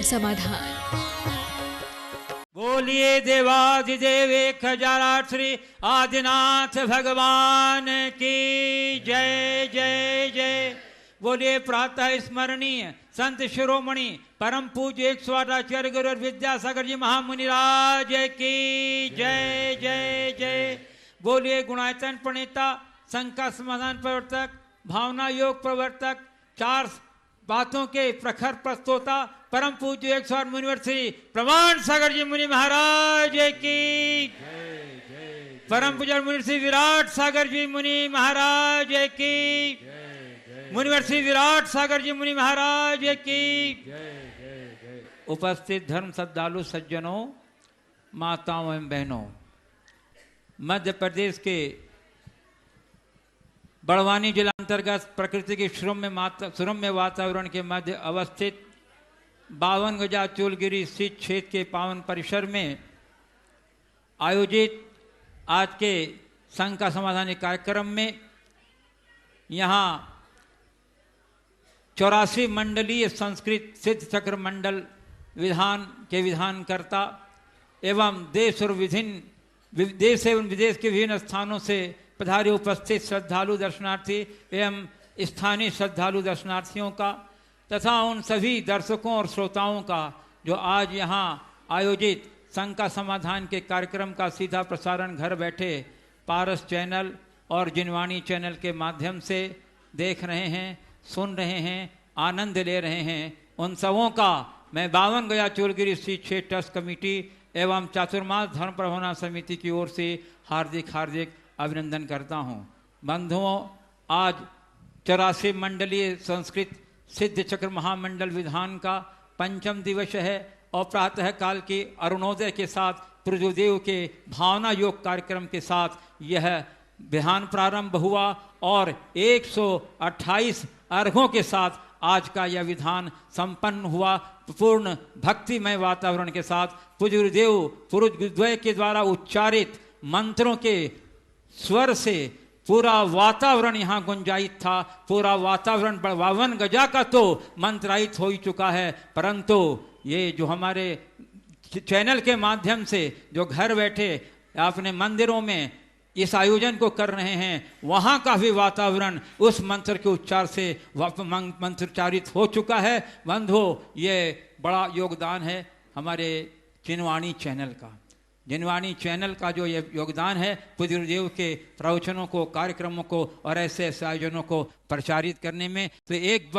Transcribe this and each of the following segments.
समाधान। बोलिए देवाधिदेव एक हजाराठ श्री आदिनाथ भगवान की जय जय जय। बोलिए प्रातः स्मरणीय संत शिरोमणि परम पूज्य 108 आचार्य गुरु और विद्यासागर जी महामुनिराज की जय जय जय। बोलिए गुणायतन प्रणेता संघ का समाधान प्रवर्तक भावना योग प्रवर्तक 4 बातों के प्रखर प्रस्तोता परम पूज्य 108 मुनिवर श्री प्रमाण सागर जी मुनि महाराज की परम पूज्य मुनि श्री विराट सागर जी मुनि महाराज की मुनिवर श्री विराट सागर जी मुनि महाराज की उपस्थित धर्म श्रद्धालु सज्जनों, माताओं एवं बहनों, मध्य प्रदेश के बड़वानी जिला अंतर्गत प्रकृति की सुरम्य वातावरण के मध्य अवस्थित 52 गजा चूलगिरी स्थित क्षेत्र के पावन परिसर में आयोजित आज के संघ का समाधान कार्यक्रम में यहाँ 84 मंडलीय संस्कृत सिद्ध चक्र मंडल विधान के विधानकर्ता एवं देश एवं विदेश के विभिन्न स्थानों से पधारे उपस्थित श्रद्धालु दर्शनार्थी एवं स्थानीय श्रद्धालु दर्शनार्थियों का तथा उन सभी दर्शकों और श्रोताओं का जो आज यहाँ आयोजित संघ का समाधान के कार्यक्रम का सीधा प्रसारण घर बैठे पारस चैनल और जिनवाणी चैनल के माध्यम से देख रहे हैं, सुन रहे हैं, आनंद ले रहे हैं, उन सबों का मैं 52 गया चूलगिरी श्री क्षेत्र ट्रस्ट कमेटी एवं चातुर्मास धर्म प्रभावना समिति की ओर से हार्दिक अभिनंदन करता हूँ। बंधुओं, आज 84 मंडलीय संस्कृत सिद्ध चक्र महामंडल विधान का 5म दिवस है और प्रातः काल के अरुणोदय के साथ प्रभुदेव के भावना योग कार्यक्रम के साथ यह विधान प्रारंभ हुआ और 128 अर्घों के साथ आज का यह विधान संपन्न हुआ। पूर्ण भक्तिमय वातावरण के साथ पूज्य गुरुदेव पुरुष गुरुद्वय के द्वारा उच्चारित मंत्रों के स्वर से पूरा वातावरण यहाँ गुंजायित था। पूरा वातावरण 52 गजा का तो मंत्रायित हो ही चुका है, परंतु ये जो हमारे चैनल के माध्यम से जो घर बैठे अपने मंदिरों में इस आयोजन को कर रहे हैं, वहाँ का भी वातावरण उस मंत्र के उच्चार से मंत्रोच्चारित हो चुका है। बंधुओं, ये बड़ा योगदान है हमारे जिनवाणी चैनल का। जिनवाणी चैनल का जो ये योगदान है पूज्य गुरुदेव के प्रवचनों को, कार्यक्रमों को और ऐसे ऐसे आयोजनों को प्रचारित करने में, तो एक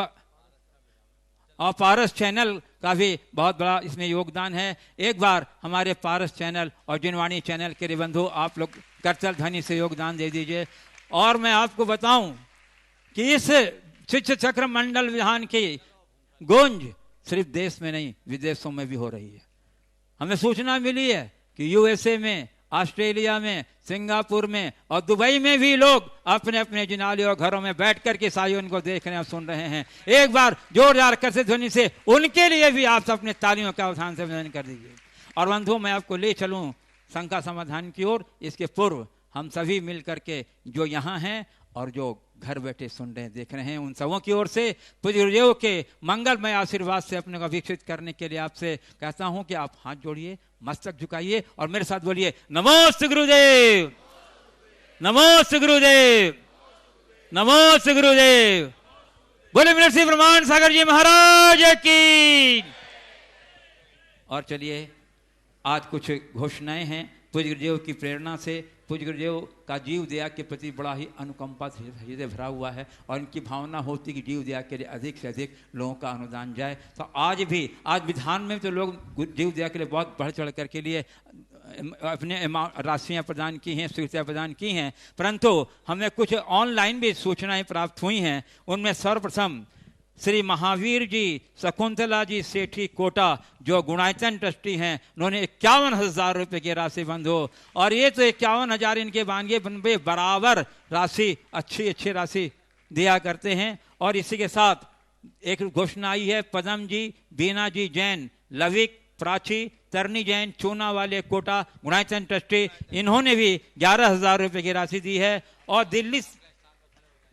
और पारस चैनल का भी बहुत बड़ा इसमें योगदान है। एक बार हमारे पारस चैनल और जिनवाणी चैनल के बंधु आप लोग करतल ध्वनि से योगदान दे दीजिए। और मैं आपको बताऊं कि इस शिक्षा चक्र मंडल विधान की गूंज सिर्फ देश में नहीं विदेशों में भी हो रही है। हमें सूचना मिली है कि यूएसए में, ऑस्ट्रेलिया में, सिंगापुर में और दुबई में भी लोग अपने अपने जिनाले और घरों में बैठ कर के सायों को देख रहे हैं, सुन रहे हैं। एक बार जोरदार करते ध्वनि से उनके लिए भी आप अपने तालियों का अवधान से अभिनंदन कर दीजिए। और बंधुओं, मैं आपको ले चलूं संघ का समाधान की ओर। इसके पूर्व हम सभी मिल करके जो यहाँ हैं और जो घर बैठे सुन रहे हैं, देख रहे हैं, उन सबों की ओर से पूज्य गुरुदेव के मंगलमय आशीर्वाद से अपने को अभिषिक्त करने के लिए आपसे कहता हूं कि आप हाथ जोड़िए, मस्तक झुकाइए और मेरे साथ बोलिए नमोस्तु गुरुदेव, नमोस्तु गुरुदेव, नमोस्तु गुरुदेव। बोले मेरे श्री प्रमाण सागर जी महाराज की। और चलिए, आज कुछ घोषणाएं हैं पूज्य गुरुदेव की प्रेरणा से। पूज्य गुरुदेव का जीव दया के प्रति बड़ा ही अनुकंपा हृदय भरा हुआ है और इनकी भावना होती कि जीव दया के लिए अधिक से अधिक लोगों का अनुदान जाए। तो आज विधान में तो लोग जीव दया के लिए बहुत बढ़ चढ़ कर के लिए अपने राशियाँ प्रदान की हैं, स्वीकृतियाँ प्रदान की हैं, परंतु हमें कुछ ऑनलाइन भी सूचनाएं प्राप्त हुई हैं। उनमें सर्वप्रथम श्री महावीर जी शकुंतला जी सेठी कोटा, जो गुणायतन ट्रस्टी हैं, उन्होंने 51,000 रुपये की राशि बंद हो। और ये तो 51,000 इनके बानगे बनबे बराबर राशि, अच्छी राशि दिया करते हैं। और इसी के साथ एक घोषणा आई है, पदम जी, बीना जी जैन, लविक, प्राची, तरनी जैन, चूना वाले कोटा, गुणायतन ट्रस्टी, इन्होंने भी 11,000 रुपये की राशि दी है। और दिल्ली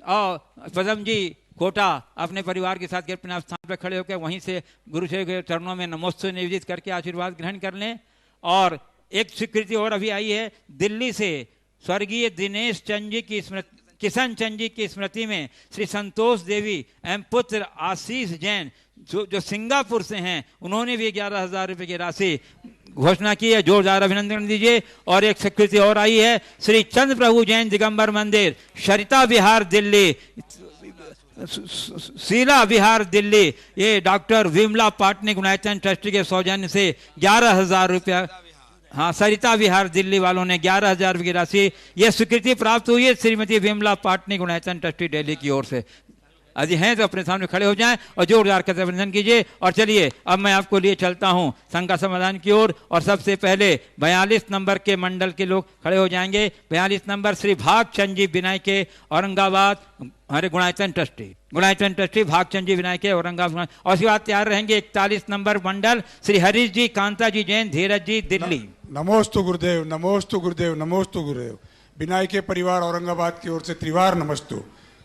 और पदम जी कोटा अपने परिवार के साथ के अपने स्थान पर खड़े होकर वहीं से गुरु के चरणों में नमोस्तु निवेदित करके आशीर्वाद ग्रहण कर लें। और एक स्वीकृति और अभी आई है दिल्ली से, स्वर्गीय दिनेश चंद जी की स्मृति, किशन चंद जी की स्मृति में श्री संतोष देवी एवं पुत्र आशीष जैन जो सिंगापुर से हैं, उन्होंने भी 11,000 रुपये की राशि घोषणा की है। जोरदार अभिनंदन दीजिए। और एक स्वीकृति और आई है, श्री चंद्र प्रभु जैन दिगंबर मंदिर, सरिता विहार दिल्ली, शीला विहार दिल्ली, ये डॉक्टर विमला पाटनी गुणायतन ट्रस्टी के सौजन्य से 11,000 रुपया, हाँ सरिता विहार दिल्ली वालों ने 11,000 रुपये की राशि यह स्वीकृति प्राप्त हुई है श्रीमती विमला पाटनी गुणायतन ट्रस्टी दिल्ली की ओर से। यदि हैं तो अपने सामने खड़े हो जाएं और जोरदार कदम अभिनंदन कीजिए। और चलिए अब मैं आपको लिए चलता हूं संघ समाधान की ओर। और सबसे पहले 42 नंबर के मंडल के लोग खड़े हो जाएंगे। 42 नंबर श्री भागचंद जी विनायक के औरंगाबाद, हमारे गुणायतन ट्रस्टी भागचंद जी विनायक के औरंगाबाद। और उसके बाद तैयार रहेंगे 41 नंबर मंडल श्री हरीश जी कांता जी जैन धीरज जी दिल्ली। नमोस्तु गुरुदेव, नमोस्तु गुरुदेव, नमोस्तु गुरुदेव। विनायक के परिवार औरंगाबाद की ओर से त्रिवार नमस्तु।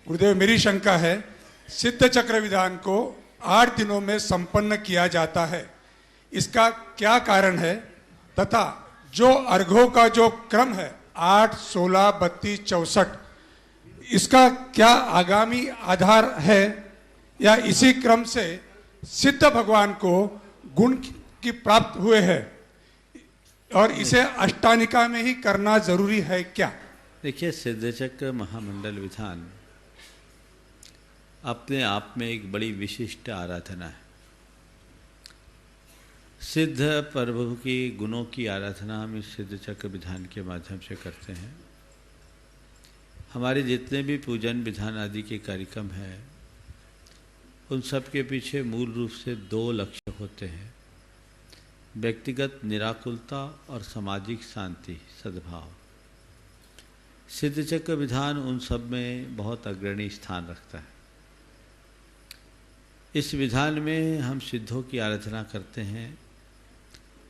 गुरुदेव, मेरी शंका है, सिद्ध चक्र विधान को 8 दिनों में संपन्न किया जाता है, इसका क्या कारण है? तथा जो अर्घों का जो क्रम है 8, 16, 32, 64, इसका क्या आगामी आधार है या इसी क्रम से सिद्ध भगवान को गुण की प्राप्त हुए हैं और इसे अष्टानिका में ही करना जरूरी है क्या? देखिए, सिद्ध चक्र महामंडल विधान अपने आप में एक बड़ी विशिष्ट आराधना है। सिद्ध प्रभु की गुणों की आराधना हम इस सिद्ध चक्र विधान के माध्यम से करते हैं। हमारे जितने भी पूजन विधान आदि के कार्यक्रम हैं, उन सब के पीछे मूल रूप से 2 लक्ष्य होते हैं, व्यक्तिगत निराकुलता और सामाजिक शांति सद्भाव। सिद्ध चक्र विधान उन सब में बहुत अग्रणी स्थान रखता है। इस विधान में हम सिद्धों की आराधना करते हैं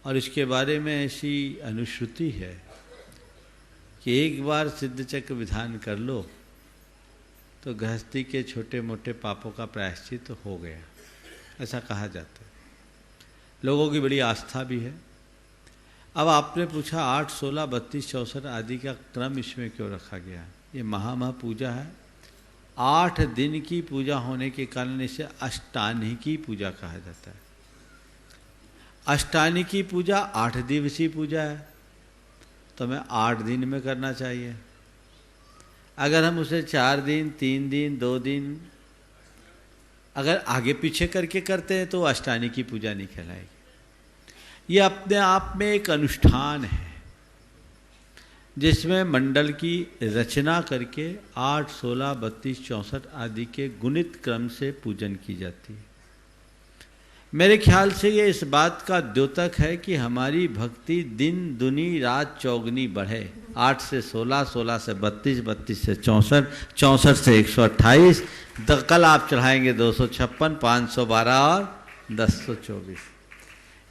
और इसके बारे में ऐसी अनुश्रुति है कि एक बार सिद्ध चक्र विधान कर लो तो गृहस्थी के छोटे मोटे पापों का प्रायश्चित हो गया, ऐसा कहा जाता है। लोगों की बड़ी आस्था भी है। अब आपने पूछा 8, 16, 32, 64 आदि का क्रम इसमें क्यों रखा गया? ये महा पूजा है। 8 दिन की पूजा होने के कारण इसे अष्टानिकी पूजा कहा जाता है। अष्टानिकी पूजा 8 दिवसीय पूजा है, तो हमें 8 दिन में करना चाहिए। अगर हम उसे 4 दिन, 3 दिन, 2 दिन अगर आगे पीछे करके करते हैं तो अष्टानिकी पूजा नहीं कहलाएगी। ये अपने आप में एक अनुष्ठान है जिसमें मंडल की रचना करके 8, 16, 32, 64 आदि के गुणित क्रम से पूजन की जाती है। मेरे ख्याल से ये इस बात का द्योतक है कि हमारी भक्ति दिन दुनी रात चौगनी बढ़े। 8 से 16, 16 से 32, 32 से 64, 64 से 128, कल आप चढ़ाएंगे 256, 512 और 1024।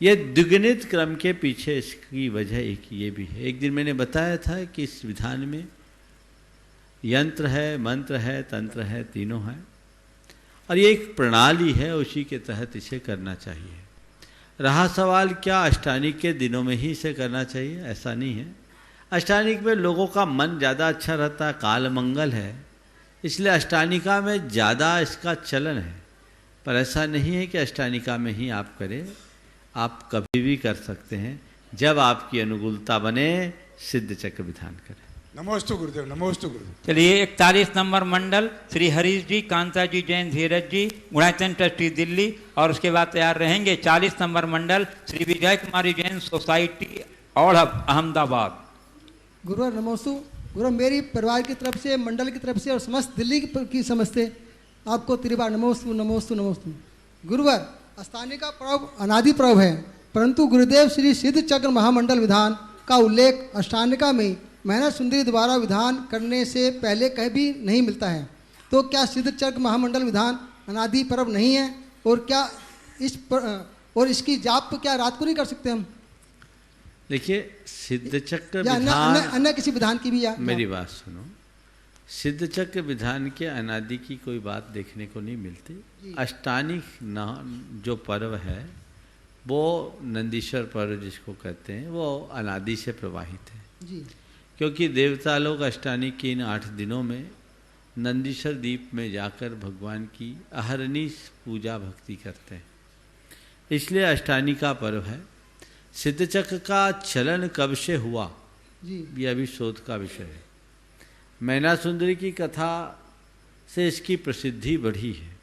ये द्विगुणित क्रम के पीछे इसकी वजह एक ये भी है। एक दिन मैंने बताया था कि इस विधान में यंत्र है, मंत्र है, तंत्र है, तीनों हैं और ये एक प्रणाली है, उसी के तहत इसे करना चाहिए। रहा सवाल क्या अष्टानिक के दिनों में ही इसे करना चाहिए? ऐसा नहीं है। अष्टानिक में लोगों का मन ज़्यादा अच्छा रहता है, काल मंगल है, इसलिए अष्टानिका में ज़्यादा इसका चलन है। पर ऐसा नहीं है कि अष्टानिका में ही आप करें, आप कभी भी कर सकते हैं, जब आपकी अनुकूलता बने सिद्ध चक्र विधान करें। नमोस्तु गुरुदेव, नमोस्तु गुरुदेव। चलिए 41 नंबर मंडल श्री हरीश जी कांता जी जैन धीरज जी गुणायतन ट्रस्टी दिल्ली। और उसके बाद तैयार रहेंगे 40 नंबर मंडल श्री विजय कुमारी जैन सोसाइटी औढ़व अहमदाबाद। गुरुवर नमोस्तु। गुरु, मेरी परिवार की तरफ से, मंडल की तरफ से और समस्त दिल्ली की समझ से आपको त्रिवार नमोस्तु नमोस्तु नमोस्तु। गुरुवर, अष्टानिका पर्व अनादि पर्व है, परंतु गुरुदेव श्री सिद्ध चक्र महामंडल विधान का उल्लेख अष्टानिका में मैना सुंदरी द्वारा विधान करने से पहले कहीं भी नहीं मिलता है। तो क्या सिद्ध चक्र महामंडल विधान अनादि पर्व नहीं है? और क्या और इसकी जाप क्या रात को नहीं कर सकते हम? देखिए, सिद्ध चक्र या विधान अन्य किसी विधान की भी या मेरी बात सुनो। सिद्ध चक्र विधान के अनादि की कोई बात देखने को नहीं मिलती। अष्टानी जो पर्व है वो नंदीश्वर पर्व जिसको कहते हैं वो अनादि से प्रवाहित है जी। क्योंकि देवता लोग अष्टानी के इन 8 दिनों में नंदीश्वर द्वीप में जाकर भगवान की अहरनिश पूजा भक्ति करते हैं, इसलिए अष्टानी का पर्व है। सिद्ध चक्र का चलन कब से हुआ जी। ये अभी शोध का विषय है। मैना सुंदरी की कथा से इसकी प्रसिद्धि बढ़ी है।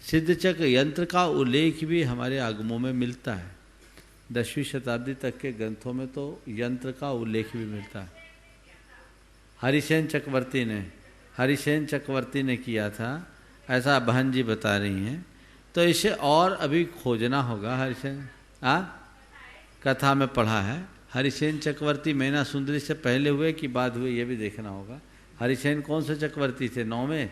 सिद्ध चक्र यंत्र का उल्लेख भी हमारे आगमों में मिलता है। 10वीं शताब्दी तक के ग्रंथों में तो यंत्र का उल्लेख भी मिलता है। हरिसेन चक्रवर्ती ने किया था, ऐसा बहन जी बता रही हैं। तो इसे और अभी खोजना होगा। हरिसेन कथा में पढ़ा है। हरिसेन चक्रवर्ती मैना सुंदरी से पहले हुए कि बाद हुए ये भी देखना होगा। हरिसेन कौन से चक्रवर्ती थे? 9वें।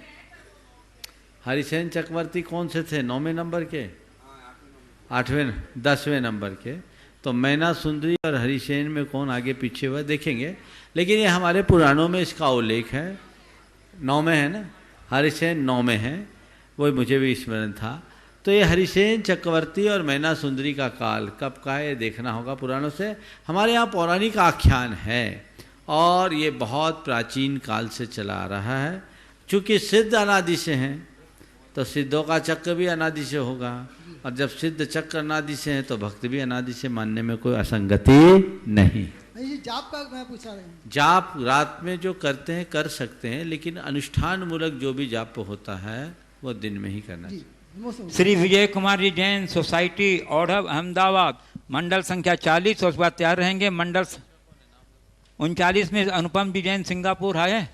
हरिसेन चक्रवर्ती कौन से थे? 9वें नंबर के, 8वें, 10वें नंबर के। तो मैना सुंदरी और हरिसेन में कौन आगे पीछे हुआ देखेंगे, लेकिन ये हमारे पुराणों में इसका उल्लेख है। 9 में है ना, हरिसेन 9 में है, वही मुझे भी स्मरण था। तो ये हरिसेन चक्रवर्ती और मैना सुंदरी का काल कब का है ये देखना होगा पुराणों से। हमारे यहाँ पौराणिक आख्यान है और ये बहुत प्राचीन काल से चला आ रहा है। चूँकि सिद्ध अनादि से हैं तो सिद्धों का चक्र भी अनादि से होगा, और जब सिद्ध चक्र अनादि से हैं तो भक्त भी अनादि से मानने में कोई असंगति नहीं। ये जाप का मैं पूछा रहा हूँ। जाप रात में जो करते हैं कर सकते हैं, लेकिन अनुष्ठान मूलक जो भी जाप होता है वो दिन में ही करना चाहिए। श्री विजय कुमार जी जैन सोसाइटी औढ़व अहमदाबाद, मंडल संख्या 40। और उसके बाद तैयार रहेंगे मंडल 39 में अनुपम जी जैन सिंगापुर आए,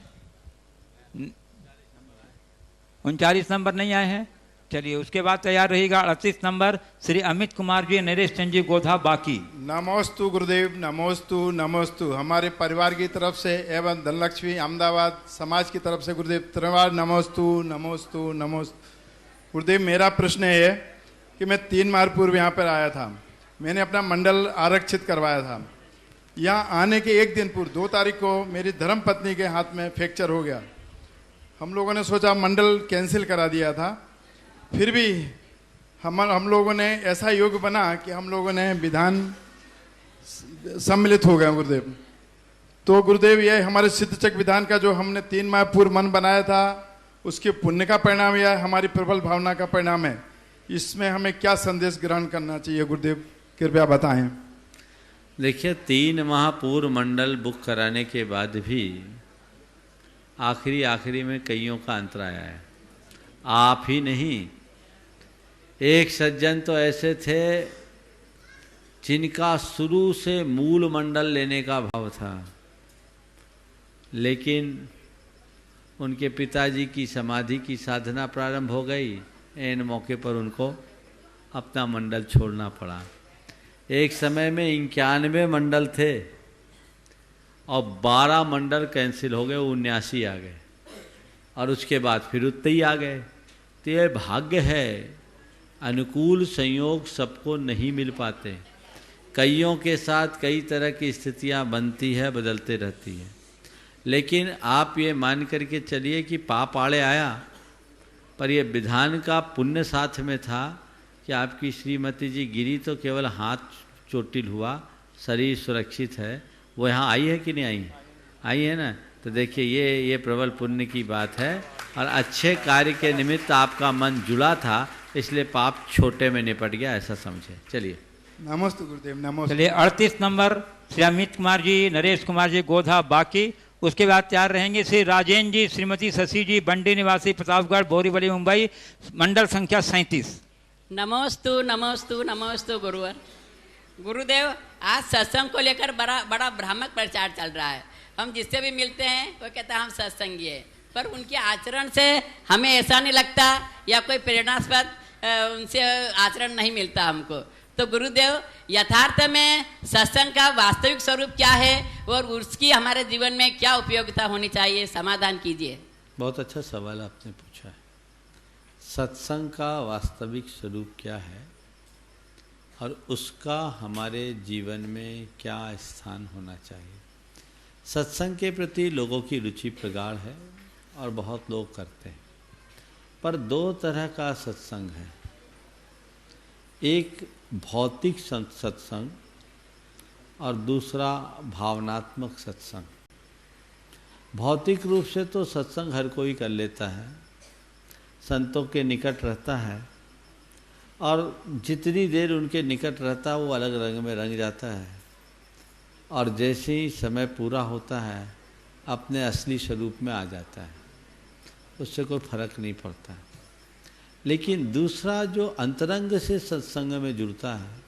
39 नंबर नहीं आए हैं। चलिए उसके बाद तैयार रहेगा 38 नंबर श्री अमित कुमार जी नरेश चंद जी गोधा बाकी। नमोस्तु गुरुदेव, नमोस्तु नमोस्तु। हमारे परिवार की तरफ से एवं धनलक्ष्मी अहमदाबाद समाज की तरफ से गुरुदेव त्रिवार नमोस्तु नमोस्तु नमोस्तु। गुरुदेव मेरा प्रश्न है कि मैं 3 माह पूर्व यहाँ पर आया था। मैंने अपना मंडल आरक्षित करवाया था। यहाँ आने के 1 दिन पूर्व 2 तारीख को मेरी धर्मपत्नी के हाथ में फ्रैक्चर हो गया। हम लोगों ने सोचा मंडल कैंसिल करा दिया था, फिर भी हम लोगों ने ऐसा योग बना कि हम लोगों ने विधान सम्मिलित हो गए गुरुदेव। तो गुरुदेव ये हमारे सिद्ध चक्र विधान का जो हमने 3 माह पूर्व मन बनाया था उसके पुण्य का परिणाम या हमारी प्रबल भावना का परिणाम है। इसमें हमें क्या संदेश ग्रहण करना चाहिए गुरुदेव, कृपया बताएं। देखिए 3 माह पूर्व मंडल बुक कराने के बाद भी आखिरी में कईयों का अंतर आया है। आप ही नहीं, एक सज्जन तो ऐसे थे जिनका शुरू से मूल मंडल लेने का भाव था, लेकिन उनके पिताजी की समाधि की साधना प्रारंभ हो गई। ऐन मौके पर उनको अपना मंडल छोड़ना पड़ा। एक समय में 91 मंडल थे और 12 मंडल कैंसिल हो गए, 79 आ गए, और उसके बाद फिर उतने ही आ गए। तो ये भाग्य है, अनुकूल संयोग सबको नहीं मिल पाते। कईयों के साथ कई तरह की स्थितियां बनती है, बदलते रहती हैं। लेकिन आप ये मान करके चलिए कि पाप आड़े आया, पर ये विधान का पुण्य साथ में था कि आपकी श्रीमती जी गिरी तो केवल हाथ चोटिल हुआ, शरीर सुरक्षित है। वो यहाँ आई है कि नहीं आई? आई है ना। तो देखिए ये प्रबल पुण्य की बात है, और अच्छे कार्य के निमित्त आपका मन जुड़ा था, इसलिए पाप छोटे में निपट गया, ऐसा समझे। चलिए नमस्ते गुरुदेव, नमस्ते। चलिए 38 नंबर श्री अमित कुमार जी नरेश कुमार जी गोधा बाकी। उसके बाद तैयार रहेंगे श्री राजेंद्र जी श्रीमती शशि जी बंडी निवासी प्रतापगढ़ बोरीवली मुंबई, मंडल संख्या 37। नमोस्तु नमोस्तु नमोस्तु गुरुवर। गुरुदेव आज सत्संग को लेकर बड़ा भ्रामक प्रचार चल रहा है। हम जिससे भी मिलते हैं वो कहता है हम सत्संगी है, पर उनके आचरण से हमें ऐसा नहीं लगता या कोई प्रेरणास्पद उनसे आचरण नहीं मिलता हमको। तो गुरुदेव यथार्थ में सत्संग का वास्तविक स्वरूप क्या है और उसकी हमारे जीवन में क्या उपयोगिता होनी चाहिए, समाधान कीजिए। बहुत अच्छा सवाल आपने पूछा है। सत्संग का वास्तविक स्वरूप क्या है और उसका हमारे जीवन में क्या स्थान होना चाहिए। सत्संग के प्रति लोगों की रुचि प्रगाढ़ है, और बहुत लोग करते हैं। पर दो तरह का सत्संग है, एक भौतिक सत्संग और दूसरा भावनात्मक सत्संग। भौतिक रूप से तो सत्संग हर कोई कर लेता है, संतों के निकट रहता है, और जितनी देर उनके निकट रहता है वो अलग रंग में रंग जाता है, और जैसे ही समय पूरा होता है अपने असली स्वरूप में आ जाता है, उससे कोई फर्क नहीं पड़ता। लेकिन दूसरा जो अंतरंग से सत्संग में जुड़ता है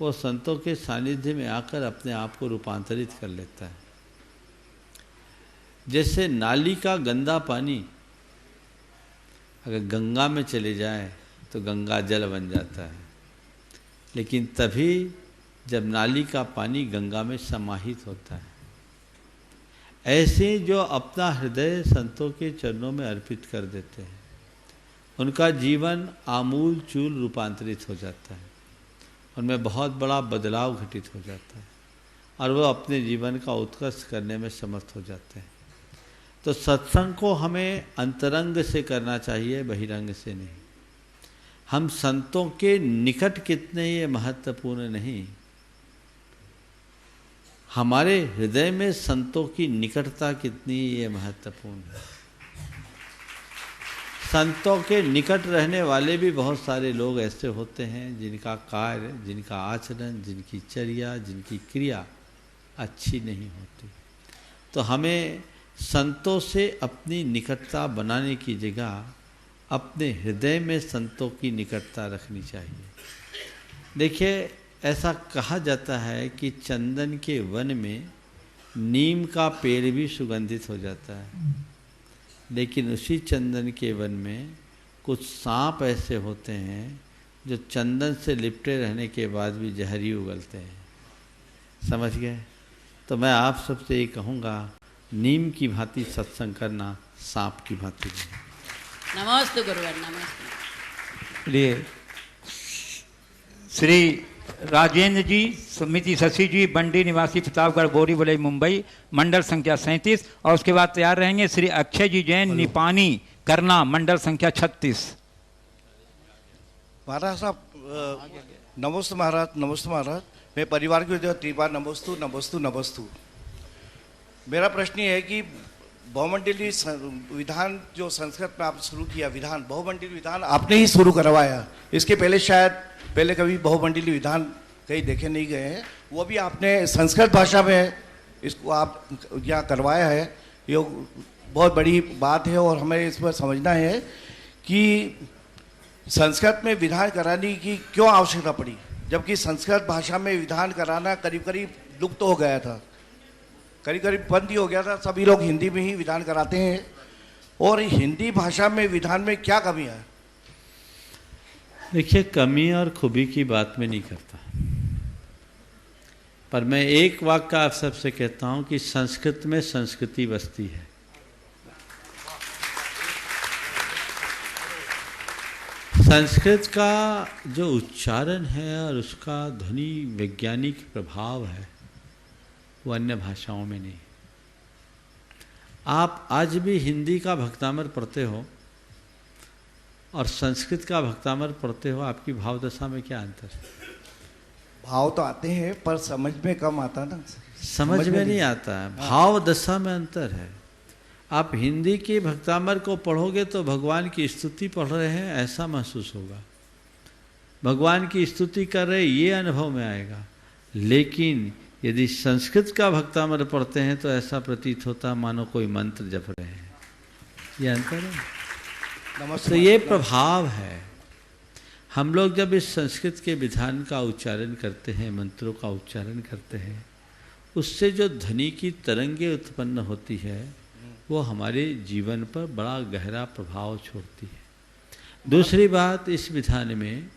वो संतों के सानिध्य में आकर अपने आप को रूपांतरित कर लेता है। जैसे नाली का गंदा पानी अगर गंगा में चले जाए तो गंगा जल बन जाता है, लेकिन तभी जब नाली का पानी गंगा में समाहित होता है। ऐसे जो अपना हृदय संतों के चरणों में अर्पित कर देते हैं उनका जीवन आमूल चूल रूपांतरित हो जाता है, उनमें बहुत बड़ा बदलाव घटित हो जाता है और वो अपने जीवन का उत्कर्ष करने में समर्थ हो जाते हैं। तो सत्संग को हमें अंतरंग से करना चाहिए, बहिरंग से नहीं। हम संतों के निकट कितने ये महत्वपूर्ण नहीं, हमारे हृदय में संतों की निकटता कितनी ये महत्वपूर्ण है। संतों के निकट रहने वाले भी बहुत सारे लोग ऐसे होते हैं जिनका कार्य, जिनका आचरण, जिनकी चर्या, जिनकी क्रिया अच्छी नहीं होती। तो हमें संतों से अपनी निकटता बनाने की जगह अपने हृदय में संतों की निकटता रखनी चाहिए। देखिए, ऐसा कहा जाता है कि चंदन के वन में नीम का पेड़ भी सुगंधित हो जाता है, लेकिन उसी चंदन के वन में कुछ सांप ऐसे होते हैं जो चंदन से लिपटे रहने के बाद भी जहरी उगलते हैं। समझ गए? तो मैं आप सबसे ये कहूँगा, नीम की भांति सत्संग करना, सांप की भांति नहीं। नमस्ते गुरुवर, नमस्ते। लिए श्री राजेंद्र जी, समिति शशि जी, बंडी निवासी प्रतापगढ़, बोरीवली, मुंबई, मंडल संख्या 37। और उसके बाद तैयार रहेंगे श्री अक्षय जी जैन, निपानी, करना, मंडल संख्या 36। महाराज साहब नमस्ते महाराज, नमस्ते महाराज। मैं परिवार की वजह त्रिवार नमस्तु नमस्तु नमस्तु। मेरा प्रश्न ये है कि बहुमंडलीय विधान जो संस्कृत में आप शुरू किया, विधान बहुमंडलीय विधान आपने ही शुरू करवाया। इसके पहले शायद पहले कभी बहुमंडलीय विधान कहीं देखे नहीं गए हैं, वो भी आपने संस्कृत भाषा में इसको आप यहाँ करवाया है। ये बहुत बड़ी बात है और हमें इस पर समझना है कि संस्कृत में विधान कराने की क्यों आवश्यकता पड़ी, जबकि संस्कृत भाषा में विधान कराना करीब करीब लुप्त हो गया था, करीब करीब बंद ही हो गया था। सभी लोग हिंदी में ही विधान कराते हैं, और हिंदी भाषा में विधान में क्या कमी है? देखिए, कमी और खूबी की बात मैं नहीं करता, पर मैं एक वाक्य आप सबसे कहता हूं कि संस्कृत में संस्कृति बसती है। संस्कृत का जो उच्चारण है और उसका ध्वनि वैज्ञानिक प्रभाव है वो अन्य भाषाओं में नहीं। आप आज भी हिंदी का भक्तामर पढ़ते हो और संस्कृत का भक्तामर पढ़ते हो, आपकी भाव दशा में क्या अंतर है? भाव तो आते हैं पर समझ में कम आता ना। समझ में नहीं आता है, भाव दशा में अंतर है। आप हिंदी के भक्तामर को पढ़ोगे तो भगवान की स्तुति पढ़ रहे हैं ऐसा महसूस होगा, भगवान की स्तुति कर रहे ये अनुभव में आएगा। लेकिन यदि संस्कृत का भक्तामर पढ़ते हैं तो ऐसा प्रतीत होता मानो कोई मंत्र जप रहे हैं। ये अंतर है। तो ये प्रभाव है। हम लोग जब इस संस्कृत के विधान का उच्चारण करते हैं, मंत्रों का उच्चारण करते हैं, उससे जो ध्वनि की तरंगे उत्पन्न होती है वो हमारे जीवन पर बड़ा गहरा प्रभाव छोड़ती है। दूसरी बात, इस विधान में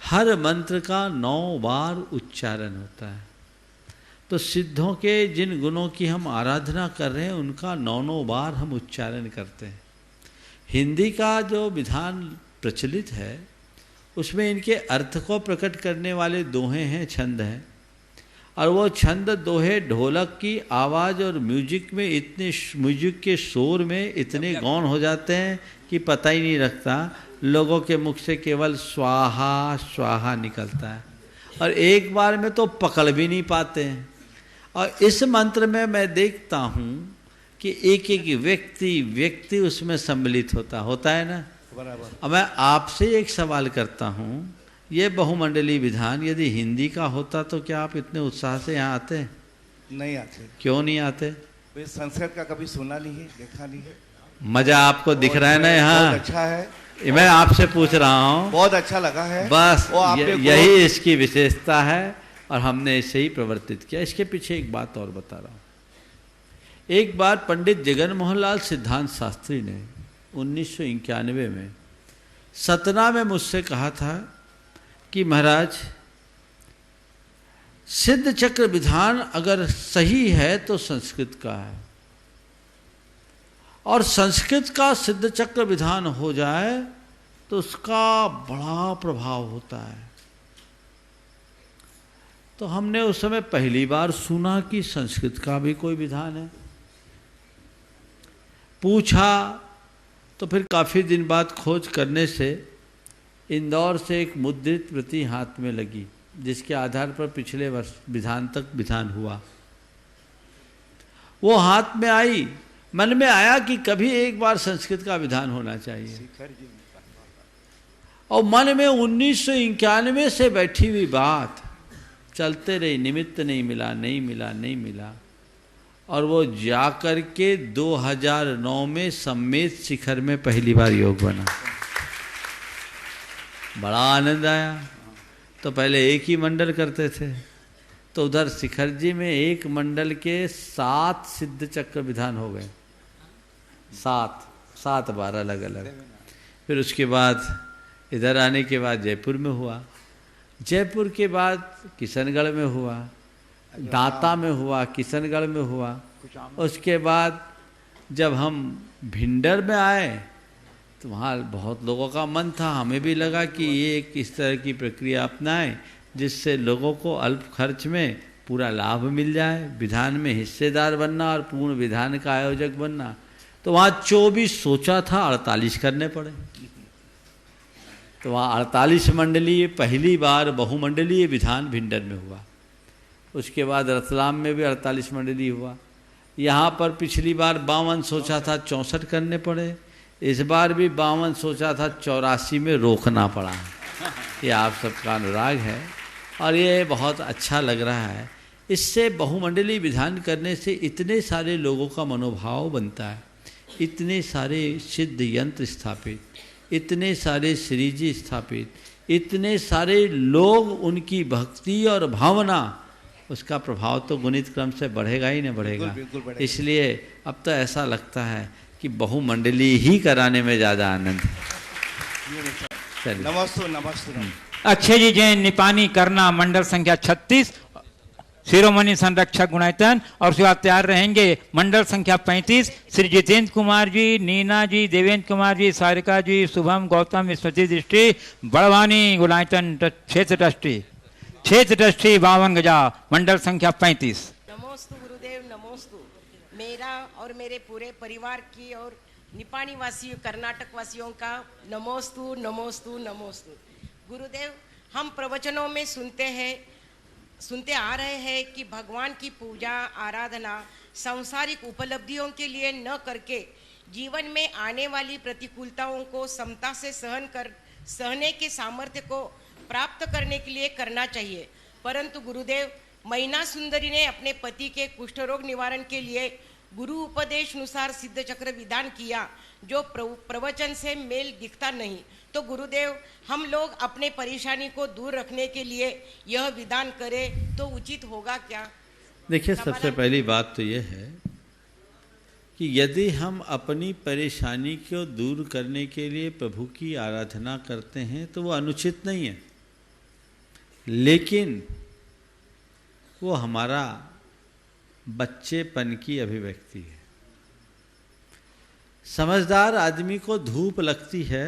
हर मंत्र का 9 बार उच्चारण होता है। तो सिद्धों के जिन गुणों की हम आराधना कर रहे हैं उनका 9 बार हम उच्चारण करते हैं। हिंदी का जो विधान प्रचलित है उसमें इनके अर्थ को प्रकट करने वाले दोहे हैं, छंद हैं, और वो छंद दोहे ढोलक की आवाज़ और म्यूजिक में इतने म्यूजिक के शोर में इतने गौण हो जाते हैं कि पता ही नहीं लगता, लोगों के मुख से केवल स्वाहा स्वाहा निकलता है और एक बार में तो पकड़ भी नहीं पाते हैं। और इस मंत्र में मैं देखता हूँ कि एक एक व्यक्ति उसमें सम्मिलित होता है ना। बराबर। अब मैं आपसे एक सवाल करता हूँ, ये बहुमंडलीय विधान यदि हिंदी का होता तो क्या आप इतने उत्साह से यहाँ आते? नहीं आते। क्यों नहीं आते? वे संस्कृत का कभी सुना नहीं है, देखा नहीं है। मजा आपको दिख रहा है ना यहाँ? बहुत अच्छा है। मैं आपसे पूछ रहा हूँ, बहुत अच्छा लगा है। बस वो आपने यही इसकी विशेषता है और हमने इसे ही प्रवर्तित किया। इसके पीछे एक बात और बता रहा हूँ। एक बार पंडित जगन मोहन लाल सिद्धांत शास्त्री ने 1991 में सतना में मुझसे कहा था कि महाराज, सिद्ध चक्र विधान अगर सही है तो संस्कृत का है, और संस्कृत का सिद्ध चक्र विधान हो जाए तो उसका बड़ा प्रभाव होता है। तो हमने उस समय पहली बार सुना कि संस्कृत का भी कोई विधान है। पूछा तो फिर काफ़ी दिन बाद खोज करने से इंदौर से एक मुद्रित प्रति हाथ में लगी, जिसके आधार पर पिछले वर्ष विधान तक विधान हुआ। वो हाथ में आई, मन में आया कि कभी एक बार संस्कृत का विधान होना चाहिए, और मन में 1991 से बैठी हुई बात चलते रही, निमित्त नहीं मिला, और वो जाकर के 2009 में सम्मेत शिखर में पहली बार योग बना। बड़ा आनंद आया। तो पहले एक ही मंडल करते थे, तो उधर शिखर जी में एक मंडल के 7 सिद्ध चक्र विधान हो गए, 7 बार अलग अलग। फिर उसके बाद इधर आने के बाद जयपुर में हुआ, जयपुर के बाद किशनगढ़ में हुआ, दांता में हुआ, किशनगढ़ में हुआ। उसके बाद जब हम भिंडर में आए तो वहाँ बहुत लोगों का मन था, हमें भी लगा कि ये एक इस तरह की प्रक्रिया अपनाएं जिससे लोगों को अल्प खर्च में पूरा लाभ मिल जाए, विधान में हिस्सेदार बनना और पूर्ण विधान का आयोजक बनना। तो वहाँ 24 सोचा था, 48 करने पड़े। तो वहाँ 48 मंडलीय पहली बार बहुमंडलीय विधान भिंडर में हुआ। उसके बाद रतलाम में भी 48 मंडलीय हुआ। यहाँ पर पिछली बार 52 सोचा था, 64 करने पड़े। इस बार भी 52 सोचा था, 84 में रोकना पड़ा। ये आप सबका अनुराग है और ये बहुत अच्छा लग रहा है। इससे बहुमंडलीय विधान करने से इतने सारे लोगों का मनोभाव बनता है, इतने सारे सिद्ध यंत्र स्थापित, इतने सारे श्रीजी स्थापित, इतने सारे लोग, उनकी भक्ति और भावना, उसका प्रभाव तो गुणित क्रम से बढ़ेगा ही नहीं बढ़ेगा। बिल्कुल बढ़ेगा। इसलिए अब तो ऐसा लगता है कि बहुमंडली ही कराने में ज़्यादा आनंद है। चलिए। नमस्ते। अक्षय जी जैन निपानी करना मंडल संख्या 36 शिरोमणि संरक्षक गुणायतन, और उसके बाद तैयार रहेंगे मंडल संख्या 35 श्री जितेंद्र कुमार जी, नीना जी, देवेंद्र कुमार जी, सारिका जी, शुभम, गौतम, स्मृति दृष्टि, बड़वानी गुणायतन क्षेत्र ट्रस्टी 52 गजा मंडल संख्या 35। नमोस्तु गुरुदेव, नमोस्तु। मेरा और मेरे पूरे परिवार की और निपानी वासियों, कर्नाटक वासियों का नमोस्तु नमोस्तु नमोस्तु। गुरुदेव, हम प्रवचनों में सुनते आ रहे हैं कि भगवान की पूजा आराधना सांसारिक उपलब्धियों के लिए न करके जीवन में आने वाली प्रतिकूलताओं को समता से सहने के सामर्थ्य को प्राप्त करने के लिए करना चाहिए। परंतु गुरुदेव, मैना सुंदरी ने अपने पति के कुष्ठ रोग निवारण के लिए गुरु उपदेश अनुसार सिद्ध चक्र विधान किया, जो प्रवचन से मेल दिखता नहीं। तो गुरुदेव, हम लोग अपने परेशानी को दूर रखने के लिए यह विधान करें तो उचित होगा क्या? देखिए, सबसे पहली बात तो यह है कि यदि हम अपनी परेशानी को दूर करने के लिए प्रभु की आराधना करते हैं तो वो अनुचित नहीं है, लेकिन वो हमारा बच्चेपन की अभिव्यक्ति है। समझदार आदमी को धूप लगती है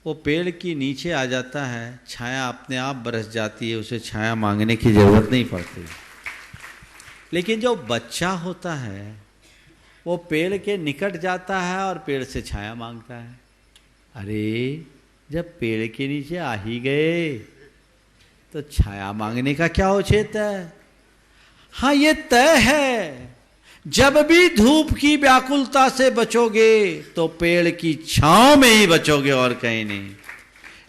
वो पेड़ की नीचे आ जाता है, छाया अपने आप बरस जाती है, उसे छाया मांगने की जरूरत नहीं पड़ती। लेकिन जो बच्चा होता है वो पेड़ के निकट जाता है और पेड़ से छाया मांगता है। अरे जब पेड़ के नीचे आ ही गए तो छाया मांगने का क्या औचित्य है? हाँ, ये तय है, जब भी धूप की व्याकुलता से बचोगे तो पेड़ की छांव में ही बचोगे और कहीं नहीं।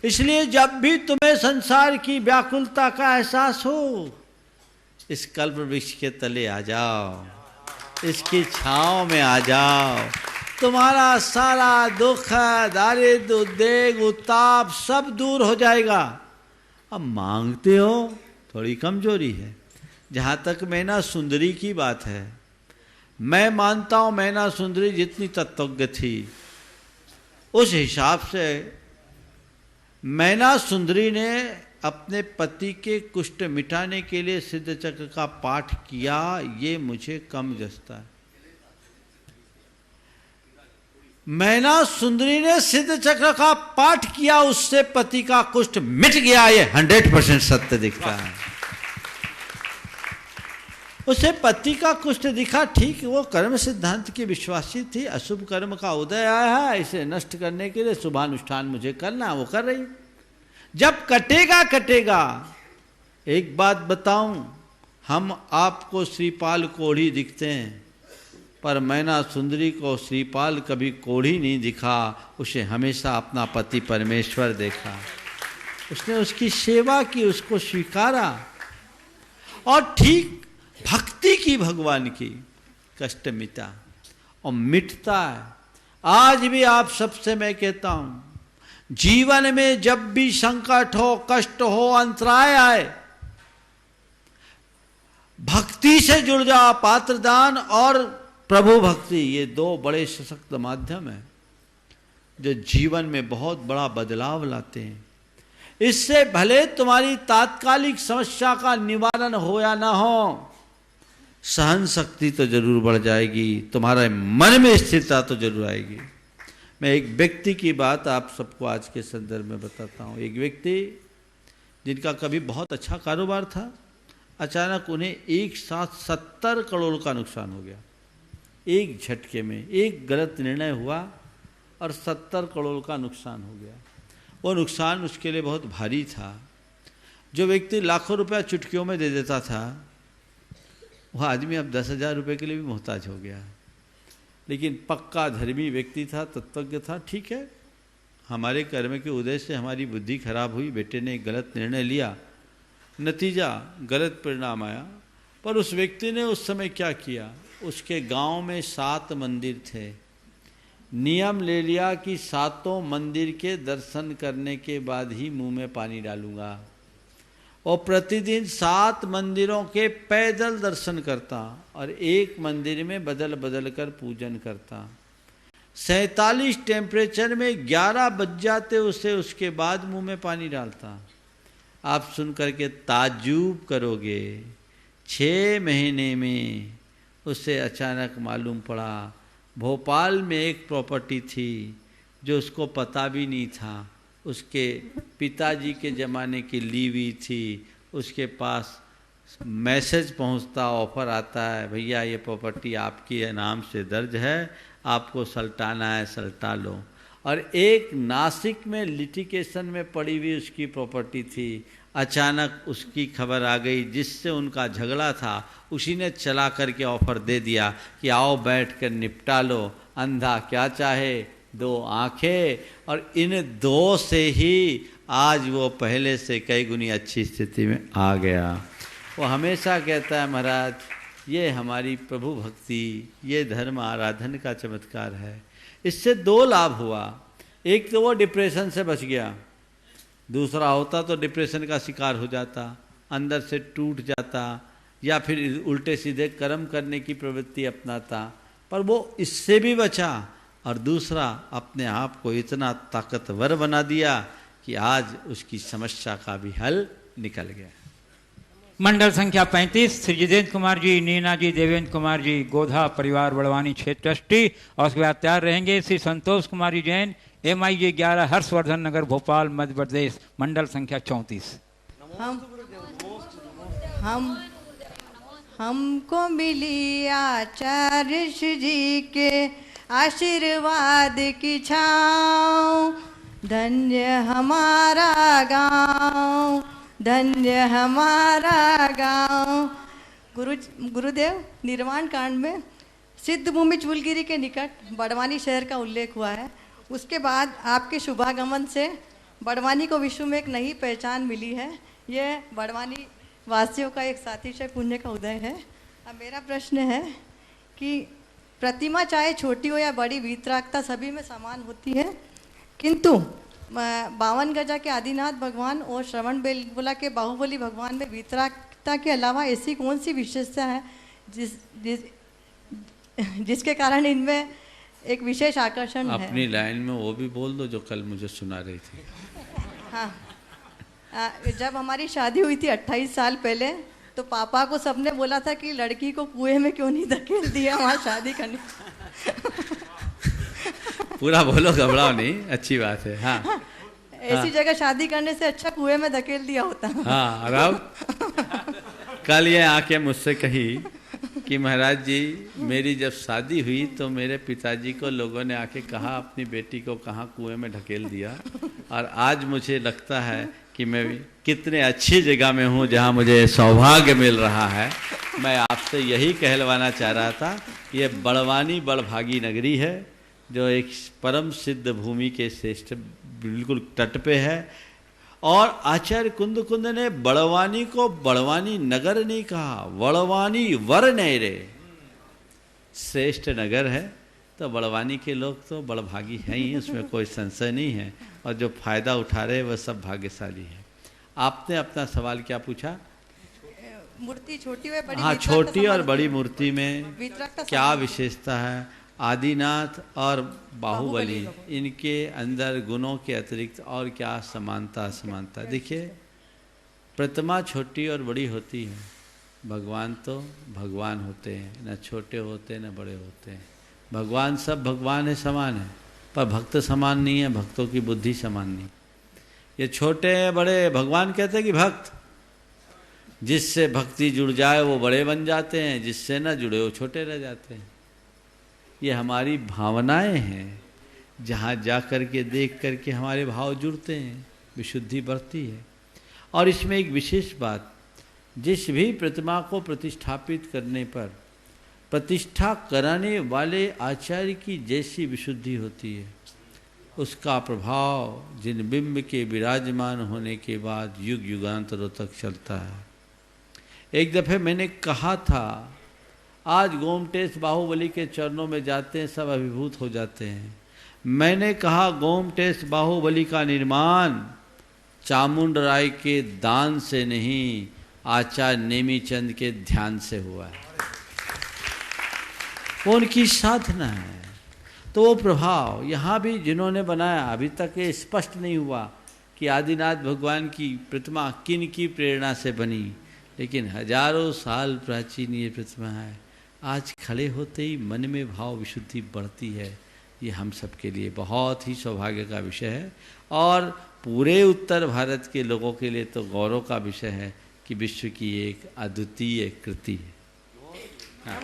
इसलिए जब भी तुम्हें संसार की व्याकुलता का एहसास हो, इस कल्प वृक्ष के तले आ जाओ, इसकी छांव में आ जाओ। तुम्हारा सारा दुख, दारिद्र, उद्वेग, उत्ताप सब दूर हो जाएगा। अब मांगते हो, थोड़ी कमजोरी है। जहाँ तक मैना सुंदरी की बात है, मैं मानता हूँ मैना सुंदरी जितनी तत्वज्ञ थी, उस हिसाब से मैना सुंदरी ने अपने पति के कुष्ठ मिटाने के लिए सिद्ध चक्र का पाठ किया, ये मुझे कम जचता है। मैना सुंदरी ने सिद्ध चक्र का पाठ किया, उससे पति का कुष्ठ मिट गया, ये 100% सत्य दिखता है। उसे पति का कुष्ठ दिखा, ठीक, वो कर्म सिद्धांत की विश्वासी थी। अशुभ कर्म का उदय आया है, इसे नष्ट करने के लिए शुभानुष्ठान मुझे करना है, वो कर रही। जब कटेगा कटेगा। एक बात बताऊं, हम आपको श्रीपाल कोढ़ी दिखते हैं, पर मैना सुंदरी को श्रीपाल कभी कोढ़ी नहीं दिखा, उसे हमेशा अपना पति परमेश्वर देखा। उसने उसकी सेवा की, उसको स्वीकारा और ठीक भक्ति की भगवान की, कष्ट मिटा और मिटता है। आज भी आप सबसे मैं कहता हूं, जीवन में जब भी संकट हो, कष्ट हो, अंतराय आए, भक्ति से जुड़ जाओ। पात्रदान और प्रभु भक्ति, ये दो बड़े सशक्त माध्यम हैं जो जीवन में बहुत बड़ा बदलाव लाते हैं। इससे भले तुम्हारी तात्कालिक समस्या का निवारण हो या ना हो, सहन शक्ति तो जरूर बढ़ जाएगी, तुम्हारे मन में स्थिरता तो जरूर आएगी। मैं एक व्यक्ति की बात आप सबको आज के संदर्भ में बताता हूँ। एक व्यक्ति जिनका कभी बहुत अच्छा कारोबार था, अचानक उन्हें एक साथ 70 करोड़ का नुकसान हो गया। एक झटके में एक गलत निर्णय हुआ और 70 करोड़ का नुकसान हो गया। वो नुकसान उसके लिए बहुत भारी था। जो व्यक्ति लाखों रुपया चुटकियों में दे देता था, वह आदमी अब 10,000 रुपये के लिए भी मोहताज हो गया। लेकिन पक्का धर्मी व्यक्ति था, तत्वज्ञ था। ठीक है, हमारे कर्म के उदय से हमारी बुद्धि खराब हुई, बेटे ने एक गलत निर्णय लिया, नतीजा गलत परिणाम आया। पर उस व्यक्ति ने उस समय क्या किया, उसके गांव में 7 मंदिर थे। नियम ले लिया कि 7 मंदिर के दर्शन करने के बाद ही मुंह में पानी डालूंगा, और प्रतिदिन 7 मंदिरों के पैदल दर्शन करता और एक मंदिर में बदल बदल कर पूजन करता। 47 टेम्परेचर में 11 बज जाते उसे, उसके बाद मुंह में पानी डालता। आप सुन करके ताज्जुब करोगे। 6 महीने में उसे अचानक मालूम पड़ा, भोपाल में एक प्रॉपर्टी थी जो उसको पता भी नहीं था, उसके पिताजी के ज़माने की ली हुई थी। उसके पास मैसेज पहुंचता, ऑफर आता है, भैया ये प्रॉपर्टी आपकी नाम से दर्ज है, आपको सल्टाना है सल्टा लो। और एक नासिक में लिटिगेशन में पड़ी हुई उसकी प्रॉपर्टी थी। अचानक उसकी खबर आ गई, जिससे उनका झगड़ा था उसी ने चला करके ऑफर दे दिया कि आओ बैठ कर निपटा लो। अंधा क्या चाहे, 2 आंखें, और इन 2 से ही आज वो पहले से कई गुनी अच्छी स्थिति में आ गया। वो हमेशा कहता है, महाराज ये हमारी प्रभु भक्ति, ये धर्म आराधन का चमत्कार है। इससे 2 लाभ हुआ। एक तो वो डिप्रेशन से बच गया, दूसरा होता तो डिप्रेशन का शिकार हो जाता, अंदर से टूट जाता, या फिर उल्टे सीधे कर्म करने की प्रवृत्ति अपनाता। पर वो इससे भी बचा, और दूसरा अपने आप को इतना ताकतवर बना दिया कि आज उसकी समस्या का भी हल निकल गया। मंडल संख्या 35 श्री जितेंद्र कुमार जी, नीना जी, देवेंद्र कुमार जी, गोधा परिवार बड़वानी क्षेत्र ट्रस्टी, और उसके बाद तैयार रहेंगे श्री संतोष कुमार जी जैन, MIJ 11 हर्षवर्धन नगर भोपाल मध्य प्रदेश मंडल संख्या 34। हमको मिली आचार्य जी के आशीर्वाद की छाँव, धन्य हमारा गांव, धन्य हमारा गांव। गुरुदेव, निर्वाण कांड में सिद्ध भूमि चूलगिरी के निकट बड़वानी शहर का उल्लेख हुआ है। उसके बाद आपके शुभागमन से बड़वानी को विश्व में एक नई पहचान मिली है। यह बड़वानी वासियों का एक सातिशय पुण्य का उदय है। अब मेरा प्रश्न है कि प्रतिमा चाहे छोटी हो या बड़ी, वीतरागता सभी में समान होती है, किंतु 52 गजा के आदिनाथ भगवान और श्रवण बेलगोला के बाहुबली भगवान में वीतरागता के अलावा ऐसी कौन सी विशेषता है जिसके कारण इनमें एक विशेष आकर्षण है? अपनी लाइन में वो भी बोल दो जो कल मुझे सुना रही थी। हाँ, जब हमारी शादी हुई थी 28 साल पहले, तो पापा को सबने बोला था कि लड़की को कुएं में क्यों नहीं धकेल दिया वहाँ शादी करने। पूरा बोलो, घबराओ नहीं, अच्छी बात है। हाँ, ऐसी जगह शादी करने से अच्छा कुएं में धकेल दिया होता। हाँ, और अब कल ये आके मुझसे कही कि महाराज जी, मेरी जब शादी हुई तो मेरे पिताजी को लोगों ने आके कहा अपनी बेटी को कहाँ कुएं में ढकेल दिया, और आज मुझे लगता है कि मैं कितने अच्छी जगह में हूँ जहाँ मुझे सौभाग्य मिल रहा है। मैं आपसे यही कहलवाना चाह रहा था, ये बड़वानी बड़भागी नगरी है जो एक परम सिद्ध भूमि के श्रेष्ठ बिल्कुल तट पे है। और आचार्य कुंद ने बड़वानी को बड़वानी नगर नहीं कहा, बड़वानी वर नैरे, श्रेष्ठ नगर है। तो बड़वानी के लोग तो बड़भागी हैं ही, उसमें कोई संशय नहीं है, और जो फायदा उठा रहे वह सब भाग्यशाली है। आपने अपना सवाल क्या पूछा? मूर्ति छोटी है बड़ी? हाँ, छोटी और बड़ी मूर्ति में क्या विशेषता है? आदिनाथ और बाहुबली, इनके अंदर गुणों के अतिरिक्त और क्या समानता? देखिए, प्रतिमा छोटी और बड़ी होती है, भगवान तो भगवान होते हैं, न छोटे होते न बड़े होते हैं। भगवान सब भगवान है, समान है, पर भक्त समान नहीं है, भक्तों की बुद्धि समान नहीं। ये छोटे बड़े, भगवान कहते हैं कि भक्त जिससे भक्ति जुड़ जाए वो बड़े बन जाते हैं, जिससे न जुड़े वो छोटे रह जाते हैं। ये हमारी भावनाएं हैं, जहाँ जा कर के देख कर के हमारे भाव जुड़ते हैं, विशुद्धि बढ़ती है। और इसमें एक विशेष बात, जिस भी प्रतिमा को प्रतिष्ठापित करने पर प्रतिष्ठा कराने वाले आचार्य की जैसी विशुद्धि होती है, उसका प्रभाव जिन बिंब के विराजमान होने के बाद युग युगांतरों तक चलता है। एक दफ़े मैंने कहा था, आज गोमटेश बाहुबली के चरणों में जाते हैं, सब अभिभूत हो जाते हैं। मैंने कहा गोमटेश बाहुबली का निर्माण चामुंड राय के दान से नहीं, आचार्य नेमीचंद के ध्यान से हुआ है। वो उनकी साधना है। तो वो प्रभाव यहाँ भी जिन्होंने बनाया, अभी तक ये स्पष्ट नहीं हुआ कि आदिनाथ भगवान की प्रतिमा किन की प्रेरणा से बनी, लेकिन हजारों साल प्राचीन ये प्रतिमा है। आज खड़े होते ही मन में भाव विशुद्धि बढ़ती है। ये हम सब के लिए बहुत ही सौभाग्य का विषय है, और पूरे उत्तर भारत के लोगों के लिए तो गौरव का विषय है कि विश्व की एक अद्वितीय कृति है।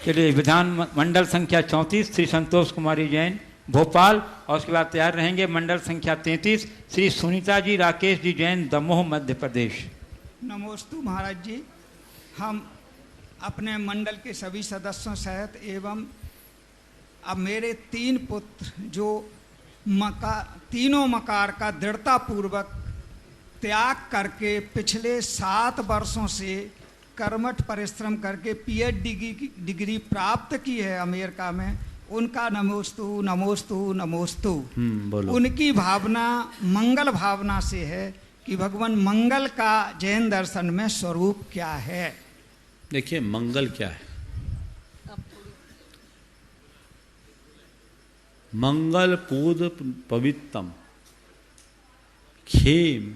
चलिए, विधान मंडल संख्या 34 श्री संतोष कुमारी जैन भोपाल, और उसके बाद तैयार रहेंगे मंडल संख्या 33 श्री सुनीता जी राकेश जी जैन दमोह मध्य प्रदेश। नमोस्तु महाराज जी, हम अपने मंडल के सभी सदस्यों सहित एवं अब मेरे 3 पुत्र जो तीनों मकार का दृढ़ता पूर्वक त्याग करके पिछले 7 वर्षों से कर्मठ परिश्रम करके PhD डिग्री प्राप्त की है अमेरिका में, उनका नमोस्तु नमोस्तु नमोस्तु। उनकी भावना मंगल भावना से है कि भगवान मंगल का जैन दर्शन में स्वरूप क्या है। देखिए, मंगल क्या है? मंगल पूद पवित्रम खेम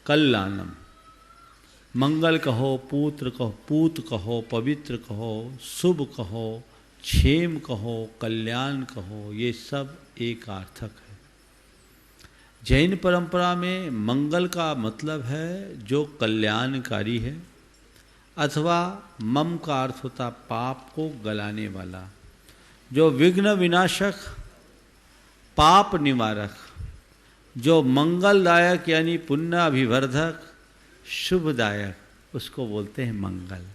कल्याणम। मंगल कहो, पुत्र कहो, पूत कहो, पवित्र कहो, शुभ कहो, क्षेम कहो, कल्याण कहो, ये सब एक अर्थक है। जैन परंपरा में मंगल का मतलब है जो कल्याणकारी है, अथवा मम का अर्थ होता पाप को गलाने वाला, जो विघ्न विनाशक, पाप निवारक, जो मंगलदायक यानी पुण्य अभिवर्धक, शुभदायक, उसको बोलते हैं मंगल।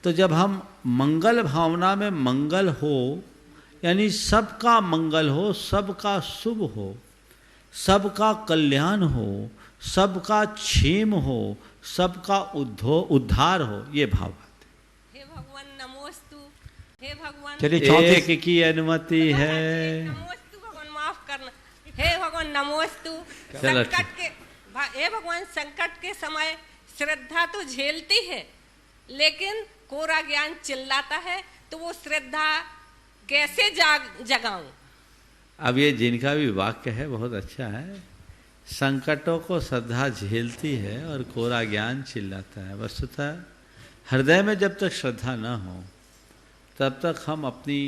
तो जब हम मंगल भावना में मंगल हो यानी सबका मंगल हो, सबका शुभ हो, सबका कल्याण हो, सबका क्षेम हो, सबका उद्धार हो, ये भाव आते। हे भगवान नमोस्तु, हे भगवान चलिए एक की अनुमति है। नमोस्तु भगवान, माफ करना। हे भगवान नमोस्तु। संकट के हे भगवान, संकट के समय श्रद्धा तो झेलती है, लेकिन कोरा ज्ञान चिल्लाता है, तो वो श्रद्धा कैसे जगाऊं? अब ये जिनका भी वाक्य है बहुत अच्छा है। संकटों को श्रद्धा झेलती है और कोरा ज्ञान चिल्लाता है। वस्तुतः हृदय में जब तक श्रद्धा न हो तब तक हम अपनी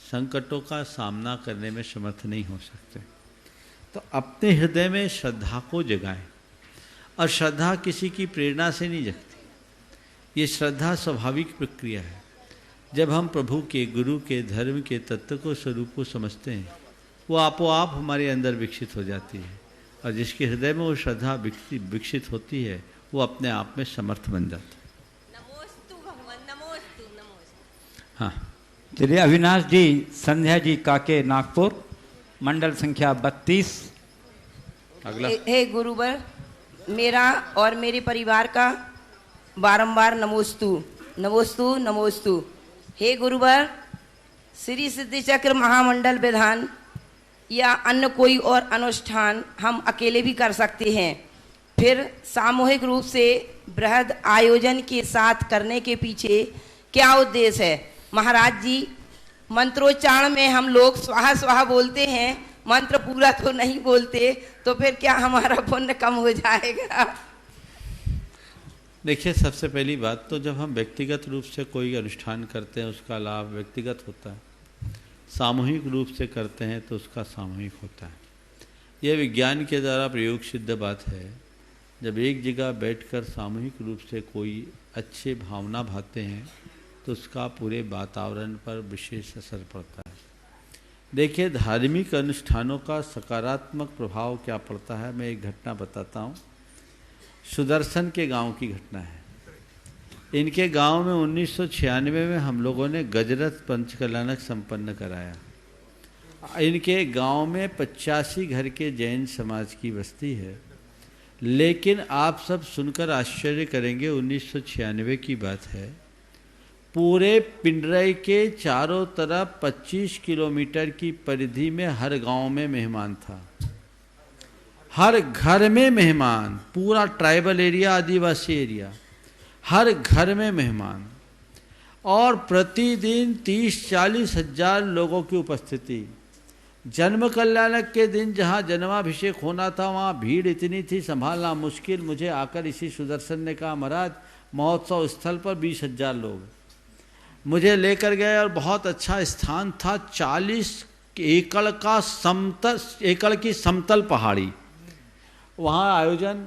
संकटों का सामना करने में समर्थ नहीं हो सकते। तो अपने हृदय में श्रद्धा को जगाएं। और श्रद्धा किसी की प्रेरणा से नहीं जगती, ये श्रद्धा स्वाभाविक प्रक्रिया है। जब हम प्रभु के, गुरु के, धर्म के तत्व को, स्वरूप को समझते हैं, वो आपो आप हमारे अंदर विकसित हो जाती है। और जिसके हृदय में वो श्रद्धा विकसित होती है, वो अपने आप में समर्थ बन जाता है। नमोस्तु भगवान, नमोस्तु, नमोस्तु। हाँ, चलिए अविनाश जी, संध्या जी काके, नागपुर, मंडल संख्या 32। अगला। हे गुरुवर, मेरा और मेरे परिवार का बारंबार नमोस्तु नमोस्तु नमोस्तु। हे गुरुवर, श्री सिद्धि चक्र महामंडल विधान या अन्य कोई और अनुष्ठान हम अकेले भी कर सकते हैं, फिर सामूहिक रूप से बृहद आयोजन के साथ करने के पीछे क्या उद्देश्य है? महाराज जी, मंत्रोच्चारण में हम लोग स्वाहा स्वाहा बोलते हैं, मंत्र पूरा तो नहीं बोलते, तो फिर क्या हमारा पुण्य कम हो जाएगा? देखिए, सबसे पहली बात तो जब हम व्यक्तिगत रूप से कोई अनुष्ठान करते हैं उसका लाभ व्यक्तिगत होता है, सामूहिक रूप से करते हैं तो उसका सामूहिक होता है। यह विज्ञान के द्वारा प्रयोग सिद्ध बात है। जब एक जगह बैठकर सामूहिक रूप से कोई अच्छे भावना भाते हैं तो उसका पूरे वातावरण पर विशेष असर पड़ता है। देखिए, धार्मिक अनुष्ठानों का सकारात्मक प्रभाव क्या पड़ता है, मैं एक घटना बताता हूँ। सुदर्शन के गांव की घटना है। इनके गांव में 1996 में हम लोगों ने गजरथ पंचकल्याणक संपन्न कराया। इनके गांव में 85 घर के जैन समाज की बस्ती है, लेकिन आप सब सुनकर आश्चर्य करेंगे, 1996 की बात है, पूरे पिंडरई के चारों तरफ 25 किलोमीटर की परिधि में हर गांव में मेहमान था, हर घर में मेहमान, पूरा ट्राइबल एरिया, आदिवासी एरिया, हर घर में मेहमान, और प्रतिदिन 30-40 हजार लोगों की उपस्थिति। जन्म कल्याणक के दिन जहाँ जन्माभिषेक होना था वहाँ भीड़ इतनी थी संभालना मुश्किल। मुझे आकर इसी सुदर्शन ने कहा, महाराज महोत्सव स्थल पर 20,000 लोग। मुझे लेकर गए और बहुत अच्छा स्थान था, 40 एकड़ की समतल पहाड़ी, वहाँ आयोजन।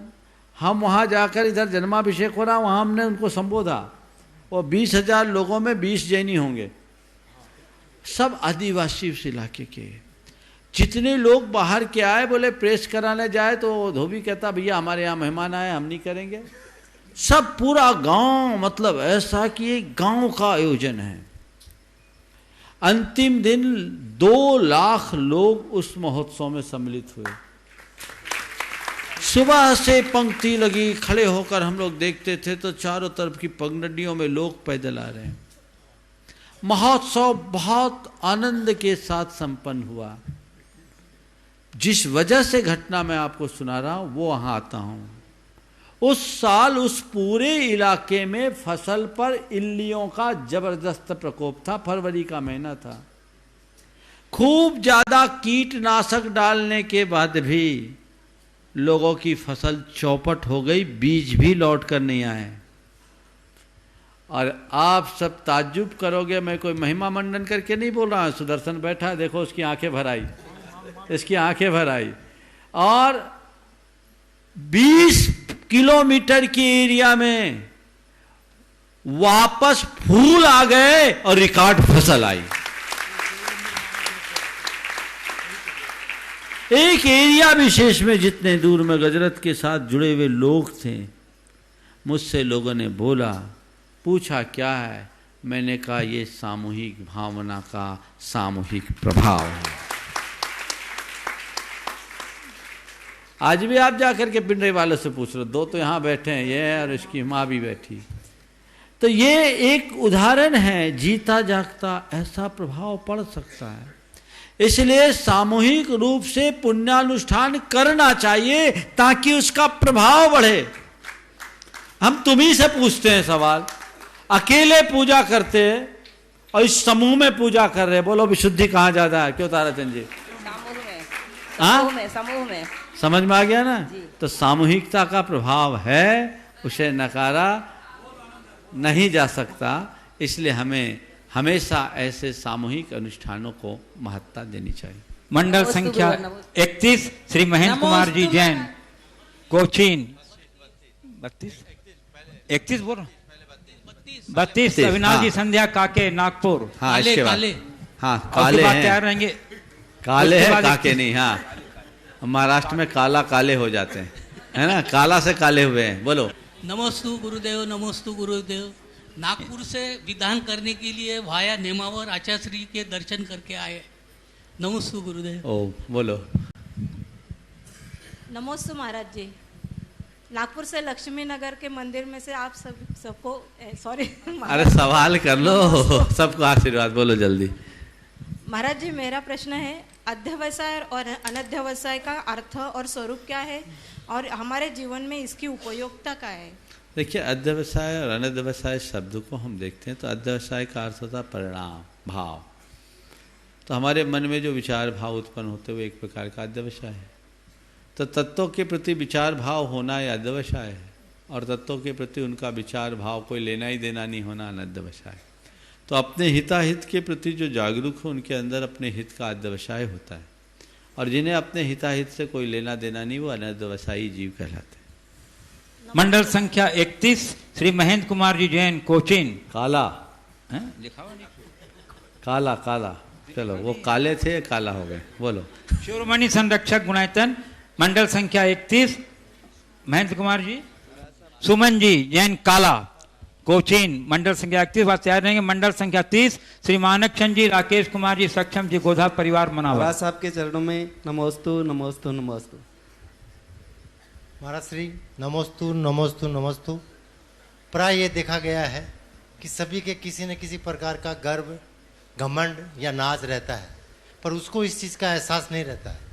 हम वहाँ जाकर, इधर जन्माभिषेक हो रहा, वहाँ हमने उनको संबोधा। और 20,000 लोगों में 20 जैनी होंगे, सब आदिवासी उस इलाके के। जितने लोग बाहर के आए, बोले प्रेस कराने जाए तो धोबी कहता, भैया हमारे यहाँ मेहमान आए, हम नहीं करेंगे। सब पूरा गांव, मतलब ऐसा कि एक गांव का आयोजन है। अंतिम दिन 2 लाख लोग उस महोत्सव में सम्मिलित हुए। सुबह से पंक्ति लगी, खड़े होकर हम लोग देखते थे तो चारों तरफ की पगडंडियों में लोग पैदल आ रहे हैं। महोत्सव बहुत आनंद के साथ संपन्न हुआ। जिस वजह से घटना मैं आपको सुना रहा हूं, वो वहां आता हूं। उस साल उस पूरे इलाके में फसल पर इल्लियों का जबरदस्त प्रकोप था। फरवरी का महीना था। खूब ज्यादा कीटनाशक डालने के बाद भी लोगों की फसल चौपट हो गई, बीज भी लौट कर नहीं आए। और आप सब ताज्जुब करोगे, मैं कोई महिमा मंडन करके नहीं बोल रहा हूँ। सुदर्शन बैठा है, देखो उसकी आंखें भर आई, इसकी आंखें भर आई। और 20 किलोमीटर की एरिया में वापस फूल आ गए और रिकॉर्ड फसल आई। एक एरिया विशेष में जितने दूर में गजरत के साथ जुड़े हुए लोग थे, मुझसे लोगों ने बोला, पूछा क्या है, मैंने कहा ये सामूहिक भावना का सामूहिक प्रभाव है। आज भी आप जाकर के पिंडरे वालों से पूछ लो, दो तो यहाँ बैठे हैं, ये और इसकी माँ भी बैठी। तो ये एक उदाहरण है, जीता जागता ऐसा प्रभाव पड़ सकता है। इसलिए सामूहिक रूप से पुण्यानुष्ठान करना चाहिए ताकि उसका प्रभाव बढ़े। हम तुम्ही से पूछते हैं सवाल, अकेले पूजा करते और इस समूह में पूजा कर रहे, बोलो विशुद्धि कहाँ ज्यादा है? क्यों ताराचंद जी? समूह में समझ में आ गया ना? तो सामूहिकता का प्रभाव है, उसे नकारा नहीं जा सकता। इसलिए हमें हमेशा ऐसे सामूहिक अनुष्ठानों को महत्ता देनी चाहिए। मंडल संख्या 31 श्री महेंद्र कुमार जी जैन, कोचीन। 31 बोल 32 अविनाश जी संध्या काके, नागपुर। हाँ, काले काले, हाँ काले हैं, तैयार रहेंगे। काले हैं, काके नहीं। हाँ, महाराष्ट्र में काला काले हो जाते हैं, है ना, काला से काले हुए हैं। बोलो नमोस्तु गुरुदेव, नमोस्तु गुरुदेव। नागपुर से विधान करने के लिए भाया नेमावर आचार्य श्री के दर्शन करके आए। नमोस्तु गुरुदेव। ओ बोलो। नमोस्तु महाराज जी। नागपुर से लक्ष्मी नगर के मंदिर में से आप सबको सॉरी अरे सवाल कर लो, सबको आशीर्वाद। बोलो जल्दी। महाराज जी, मेरा प्रश्न है, अध्यवसाय और अनध्यवसाय का अर्थ और स्वरूप क्या है और हमारे जीवन में इसकी उपयोगिता क्या है? देखिए, अध्यवसाय और अनध्यवसाय शब्द को हम देखते हैं तो अध्यवसाय का अर्थ होता है परिणाम, भाव। तो हमारे मन में जो विचार भाव उत्पन्न होते हुए एक प्रकार का अध्यवसाय है। तो तत्वों के प्रति विचार भाव होना यह अध्यवसाय है, और तत्वों के प्रति उनका विचार भाव कोई लेना ही देना नहीं होना अनध्यवसाय। तो अपने हिताहित के प्रति जो जागरूक हो उनके अंदर अपने हित का अध्यवसाय होता है, और जिन्हें अपने हिताहित से कोई लेना देना नहीं वो अनध्यवसायी जीव कहलाते हैं। मंडल संख्या 31 श्री महेंद्र कुमार जी जैन, कोचीन। काला है लिखा हुआ नहीं? काला काला, चलो वो काले थे काला हो गए। बोलो। शिरोमणि संरक्षक गुणायतन, मंडल संख्या 31 महेंद्र कुमार जी। सुमन जी जैन, काला, कोचीन। मंडल संख्या 31 बात तैयार रहेंगे। मंडल संख्या 30 श्री मानक चंद जी, राकेश कुमार जी, सक्षम जी, गोधा परिवार मनावा। साहब के चरणों में नमोस्तु नमोस्तु नमोस्तु। महाराज श्री नमोस्तु नमोस्तु नमोस्तु। प्राय ये देखा गया है कि सभी के किसी न किसी प्रकार का गर्व, घमंड या नाज रहता है, पर उसको इस चीज़ का एहसास नहीं रहता है।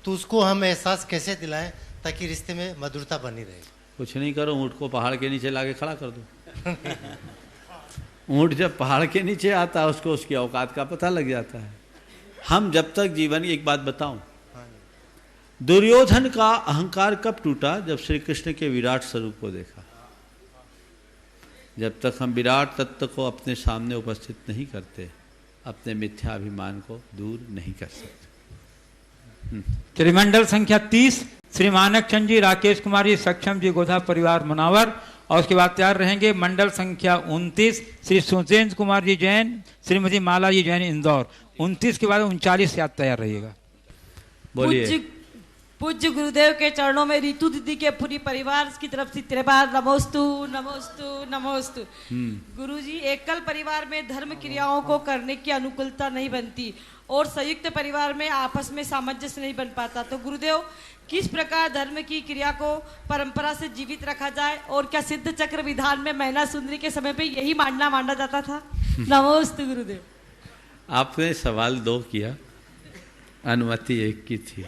तो उसको हम एहसास कैसे दिलाएं ताकि रिश्ते में मधुरता बनी रहे? कुछ नहीं करो, ऊँट को पहाड़ के नीचे लाके खड़ा कर दो। ऊँट जब पहाड़ के नीचे आता है उसको उसकी औकात का पता लग जाता है। हम जब तक जीवन की एक बात बताऊं, दुर्योधन का अहंकार कब टूटा? जब श्री कृष्ण के विराट स्वरूप को देखा। जब तक हम विराट तत्व को अपने सामने उपस्थित नहीं करते, अपने मिथ्याभिमान को दूर नहीं कर सकते। त्रिमंडल संख्या 30 श्री मानक चंद जी, राकेश कुमार जी, सक्षम जी, गोधा परिवार मनावर। और उसके बाद तैयार रहेंगे मंडल संख्या 29 श्री सुचेंद्र कुमार जी जैन, श्रीमती माला जी जैन, इंदौर। 29 के बाद 39 याद तैयार रहिएगा। बोलिए। पूज्य गुरुदेव के चरणों में ऋतु दीदी के पूरी परिवार की तरफ से 3 बार नमोस्तु नमोस्तु नमोस्तु। गुरुजी, एकल परिवार में धर्म क्रियाओं को करने की अनुकूलता नहीं बनती और संयुक्त परिवार में आपस में सामंजस्य नहीं बन पाता। तो गुरुदेव, किस प्रकार धर्म की क्रिया को परंपरा से जीवित रखा जाए? और क्या सिद्ध चक्र विधान में मैना सुंदरी के समय पे यही माना जाता था? नमोस्तु गुरुदेव। आपने सवाल 2 किया, अनुमति 1 की थी,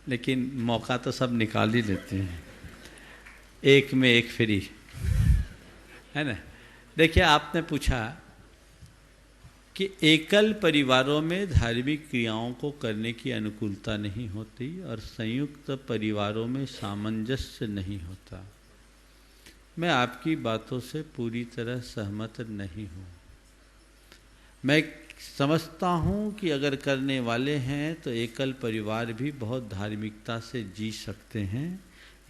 लेकिन मौका तो सब निकाल ही लेते हैं। 1 में 1 फ्री, है ना। देखिए, आपने पूछा कि एकल परिवारों में धार्मिक क्रियाओं को करने की अनुकूलता नहीं होती और संयुक्त परिवारों में सामंजस्य नहीं होता। मैं आपकी बातों से पूरी तरह सहमत नहीं हूँ। मैं समझता हूँ कि अगर करने वाले हैं तो एकल परिवार भी बहुत धार्मिकता से जी सकते हैं।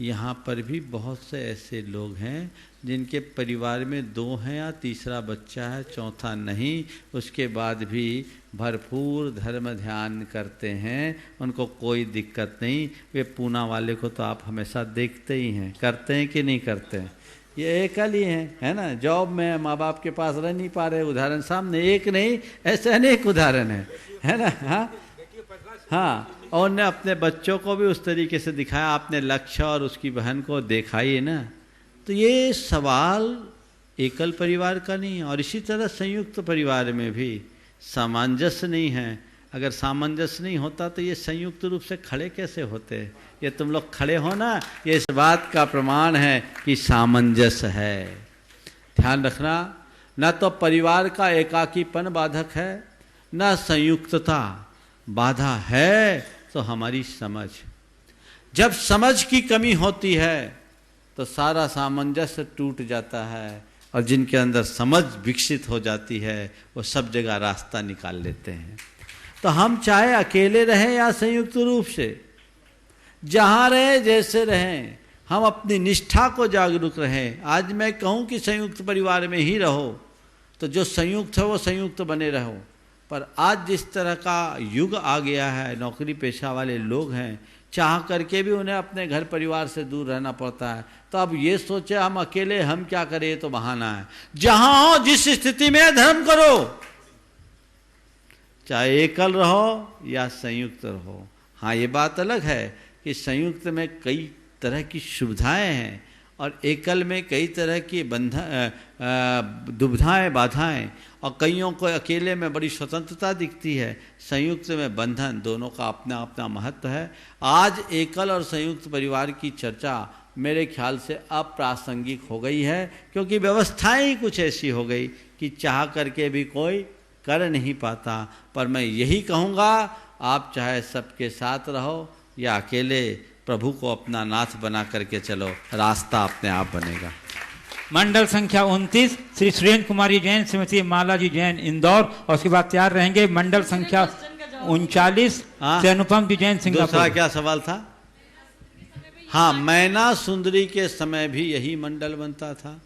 यहाँ पर भी बहुत से ऐसे लोग हैं जिनके परिवार में 2 हैं या तीसरा बच्चा है, चौथा नहीं, उसके बाद भी भरपूर धर्म ध्यान करते हैं, उनको कोई दिक्कत नहीं। वे पूना वाले को तो आप हमेशा देखते ही हैं, करते हैं कि नहीं करते हैं। ये एकल ही हैं, है ना, जॉब में माँ बाप के पास रह नहीं पा रहे, उदाहरण सामने एक नहीं ऐसे अनेक उदाहरण हैं, है ना। हाँ, और उन्होंने अपने बच्चों को भी उस तरीके से दिखाया। आपने लक्ष्य और उसकी बहन को देखा ही ना। तो ये सवाल एकल परिवार का नहीं है। और इसी तरह संयुक्त परिवार में भी सामंजस्य नहीं है। अगर सामंजस्य नहीं होता तो ये संयुक्त रूप से खड़े कैसे होते? ये तुम लोग खड़े हो ना, ये इस बात का प्रमाण है कि सामंजस्य है। ध्यान रखना, न तो परिवार का एकाकीपन बाधक है, न संयुक्तता बाधा है, तो हमारी समझ। जब समझ की कमी होती है तो सारा सामंजस्य टूट जाता है, और जिनके अंदर समझ विकसित हो जाती है वो सब जगह रास्ता निकाल लेते हैं। तो हम चाहे अकेले रहें या संयुक्त रूप से, जहाँ रहें जैसे रहें, हम अपनी निष्ठा को जागरूक रहें। आज मैं कहूँ कि संयुक्त परिवार में ही रहो, तो जो संयुक्त है वो संयुक्त बने रहो। पर आज जिस तरह का युग आ गया है, नौकरी पेशा वाले लोग हैं, चाह करके भी उन्हें अपने घर परिवार से दूर रहना पड़ता है। तो अब ये सोचे हम अकेले हम क्या करें, ये तो बहाना है। जहां हो, जिस स्थिति में धर्म करो, चाहे एकल रहो या संयुक्त रहो। हाँ, ये बात अलग है कि संयुक्त में कई तरह की सुविधाएं हैं और एकल में कई तरह की दुविधाएं, बाधाएं, और कईयों को अकेले में बड़ी स्वतंत्रता दिखती है। संयुक्त में बंधन, दोनों का अपना अपना महत्व है। आज एकल और संयुक्त परिवार की चर्चा मेरे ख्याल से अप्रासंगिक हो गई है, क्योंकि व्यवस्थाएं ही कुछ ऐसी हो गई कि चाह करके भी कोई कर नहीं पाता। पर मैं यही कहूँगा, आप चाहे सबके साथ रहो या अकेले, प्रभु को अपना नाथ बना करके चलो, रास्ता अपने आप बनेगा। मंडल संख्या 29 श्री सुरेंद्र कुमारी जैन, श्रीमती माला जी जैन, इंदौर। और उसके बाद तैयार रहेंगे मंडल संख्या 39 से अनुपम जी जैन, सिंगापुर। दूसरा क्या सवाल था? हाँ, मैना सुंदरी के समय भी यही मंडल बनता था।